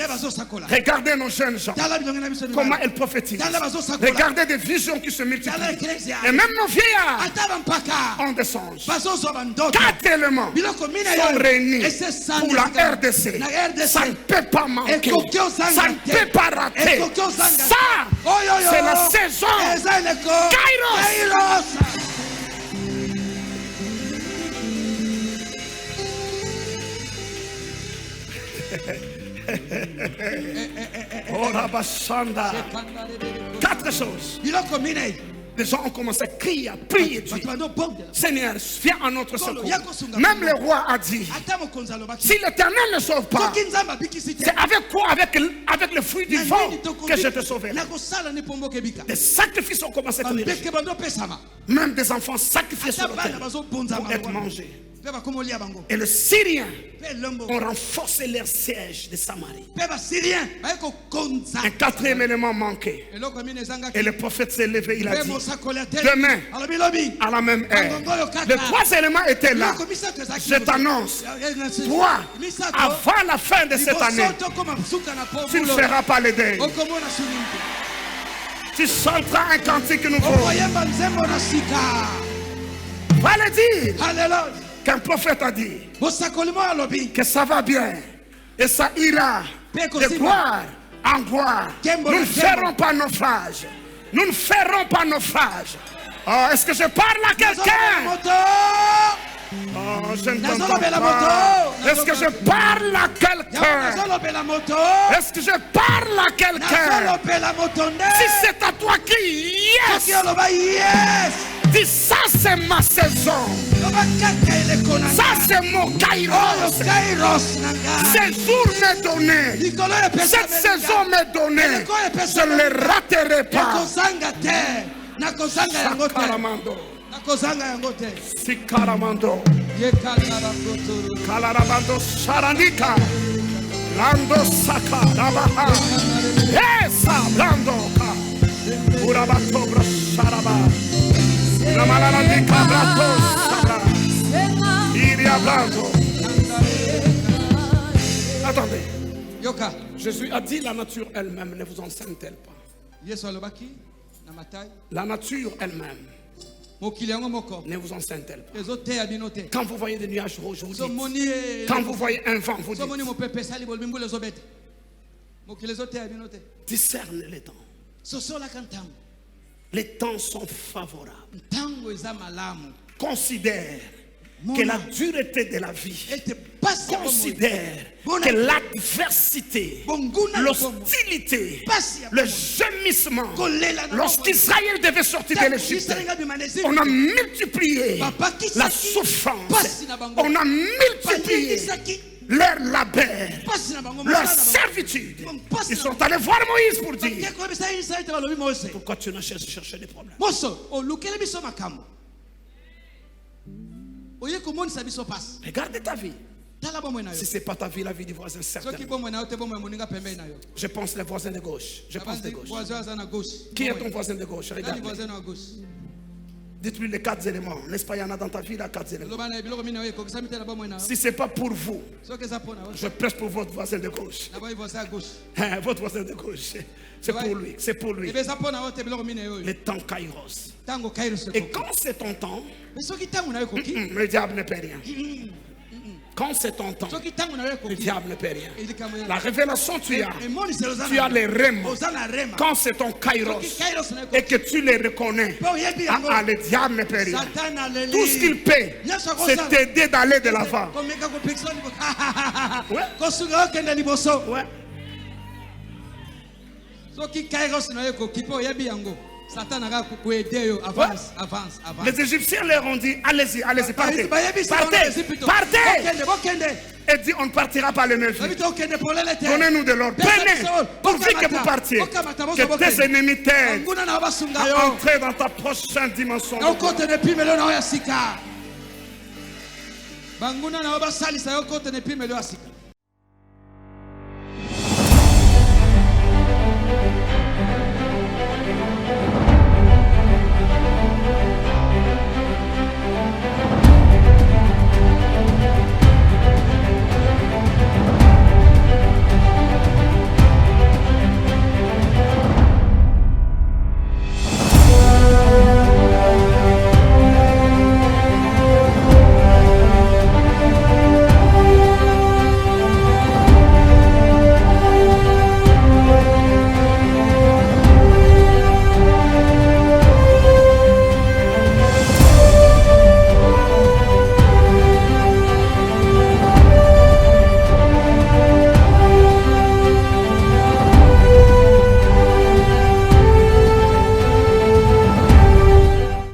Regardez nos jeunes gens, comment elles prophétisent. Regardez des visions qui se multiplient. Et même nos vieillards ont des songes. 4 éléments sont réunis pour la RDC. Ça ne peut pas manquer. Ça ne peut pas rater. Ça, c'est la saison. Kairos. Oh, Rabashanda. 4 choses. Les gens ont commencé à crier, à prier Dieu. Seigneur, viens à notre secours. Même le roi a dit, si l'Éternel ne sauve pas, c'est avec quoi? Avec le fruit du vent que je te sauverai. Des sacrifices ont commencé à être dirigés. Même des enfants sacrifiés sur l'autel pour être mangés. Et les Syriens ont renforcé leur siège de Samarie. Un 4e élément manquait. Et le prophète s'est levé, il a dit, demain, à la même heure. Le 3e élément était là. Je t'annonce, toi, avant la fin de cette année, tu ne feras pas le deuil. Tu chanteras un cantique nouveau. Va le dire. Qu'un prophète a dit que ça va bien et ça ira de gloire en gloire. Nous ne ferons pas naufrage. Nous ne ferons pas naufrage. Oh, est-ce que je parle à quelqu'un? Oh, je ne Nazolo t'entends bela pas. moto. Est-ce que je parle à quelqu'un? Nazolo bela moto. Est-ce que je parle à quelqu'un? Nazolo bela moto nde. Si c'est à toi qui Soki yes, oloba yes. dis ça c'est ma saison. Loba kaka eleko na Ça nga. c'est mon Oyo kairos. kairos na nga. Ces jours m'est donné. Likolo epesa Cette saison m'est donnée. Je ne le raterai pas. nakozanga te. Nakozanga yango te. Sakaramando. Nakozanga yango te. Sikaramando. Yekala kotoro. Kalarabando Sarandika. Lando Saka Rabaha. Esa Blando. Urabatobra Saraba. Namalandika Brato Sara. Iria Blando. Attendez. Yoka. Jésus a dit la nature elle-même ne vous enseigne-t-elle pas? Yesu alobaki na Matthieu. La nature elle-même Mokili yango moko. ne vous enseigne-t-elle pas? Ezoteya bino te. Quand vous voyez des nuages rouges, vous dites. Somoni Quand vous voyez un vent, vous somoni dites. mopepe sali bolbi mbula ezobeta. Mokili ezoteya bino te. Discerne les temps. Sosolaka ntango. Les temps sont favorables. Ntango eza malamu. Considère que la dureté de la vie, Ete pasi ya bomoi. considère Bona- que l'adversité, Bonguna ya bomoi. l'hostilité, Pasi ya le bomoi. gémissement, Kolela na lorsqu'Israël devait sortir de l'Égypte, on a multiplié la souffrance, on a multiplié leur labeur, leur servitude. Ils sont allés voir Moïse pour dire: pourquoi tu n'as cherché des problèmes? moso olukele biso makambo oye komonisa biso pasi Regarde ta vie. tala bomoi na yo Si ce n'est pas ta vie, la vie du voisin, soki certainement. bomoi na yo te bomoi moninga pembeni na yo Je pense les voisins de gauche. Je pense de gauche. voisin aza na gauche Qui est ton voisin de gauche? nani Regarde. voisin na gauche Dites-lui les 4 éléments. N'est-ce pas, il y en a dans ta vie, là, 4 éléments. loba na biloko mini na yo ekokisami te na bomoi na yo Si ce n'est pas pour vous, soki eza mpo na yo je prêche pour votre voisin de gauche. na boyi voisin ya gauche Hein, votre voisin de gauche. C'est pour lui. C'est pour lui. ebe eza mpo na yo te biloko mini na yo Le temps kairos. ntango kairos Et ekoki quand c'est ton temps, me soki ntango na yo ekoki le diable ne peut rien. Quand c'est ton temps, soki ntango na yo le ekoki diable ne peut rien. elikambo La révélation, tu as. emoniselo oza Tu as les rèmes. oza na rema Quand c'est ton kairos soki kairos na yo et ekoki que tu les reconnais, mpo oyebi yango le diable ne peut rien. Satan aleli Tout ce qu'il paie, c'est t'aider d'aller de l'avant. komeka kopekisa liboso Ouais. kosunga okende liboso Ouais. soki kairos na yo ekoki mpo oyebi yango Satan aka koede yo avance avance avance Les Égyptiens leur ont dit: allez-y, allez-y, partez. bayebisi Partez, partez. bokende Et dit: on ne partira pas le même jour. babi tokende polele te Donnez-nous de l'ordre. Prenez, pourvu que vous partiez. Que tes ennemis t'aident nguna na basunga à yo entrer dans ta prochaine dimension. na okotene epimelo na yo ya sika banguna na yo basalisa yo okotene epimelo ya sika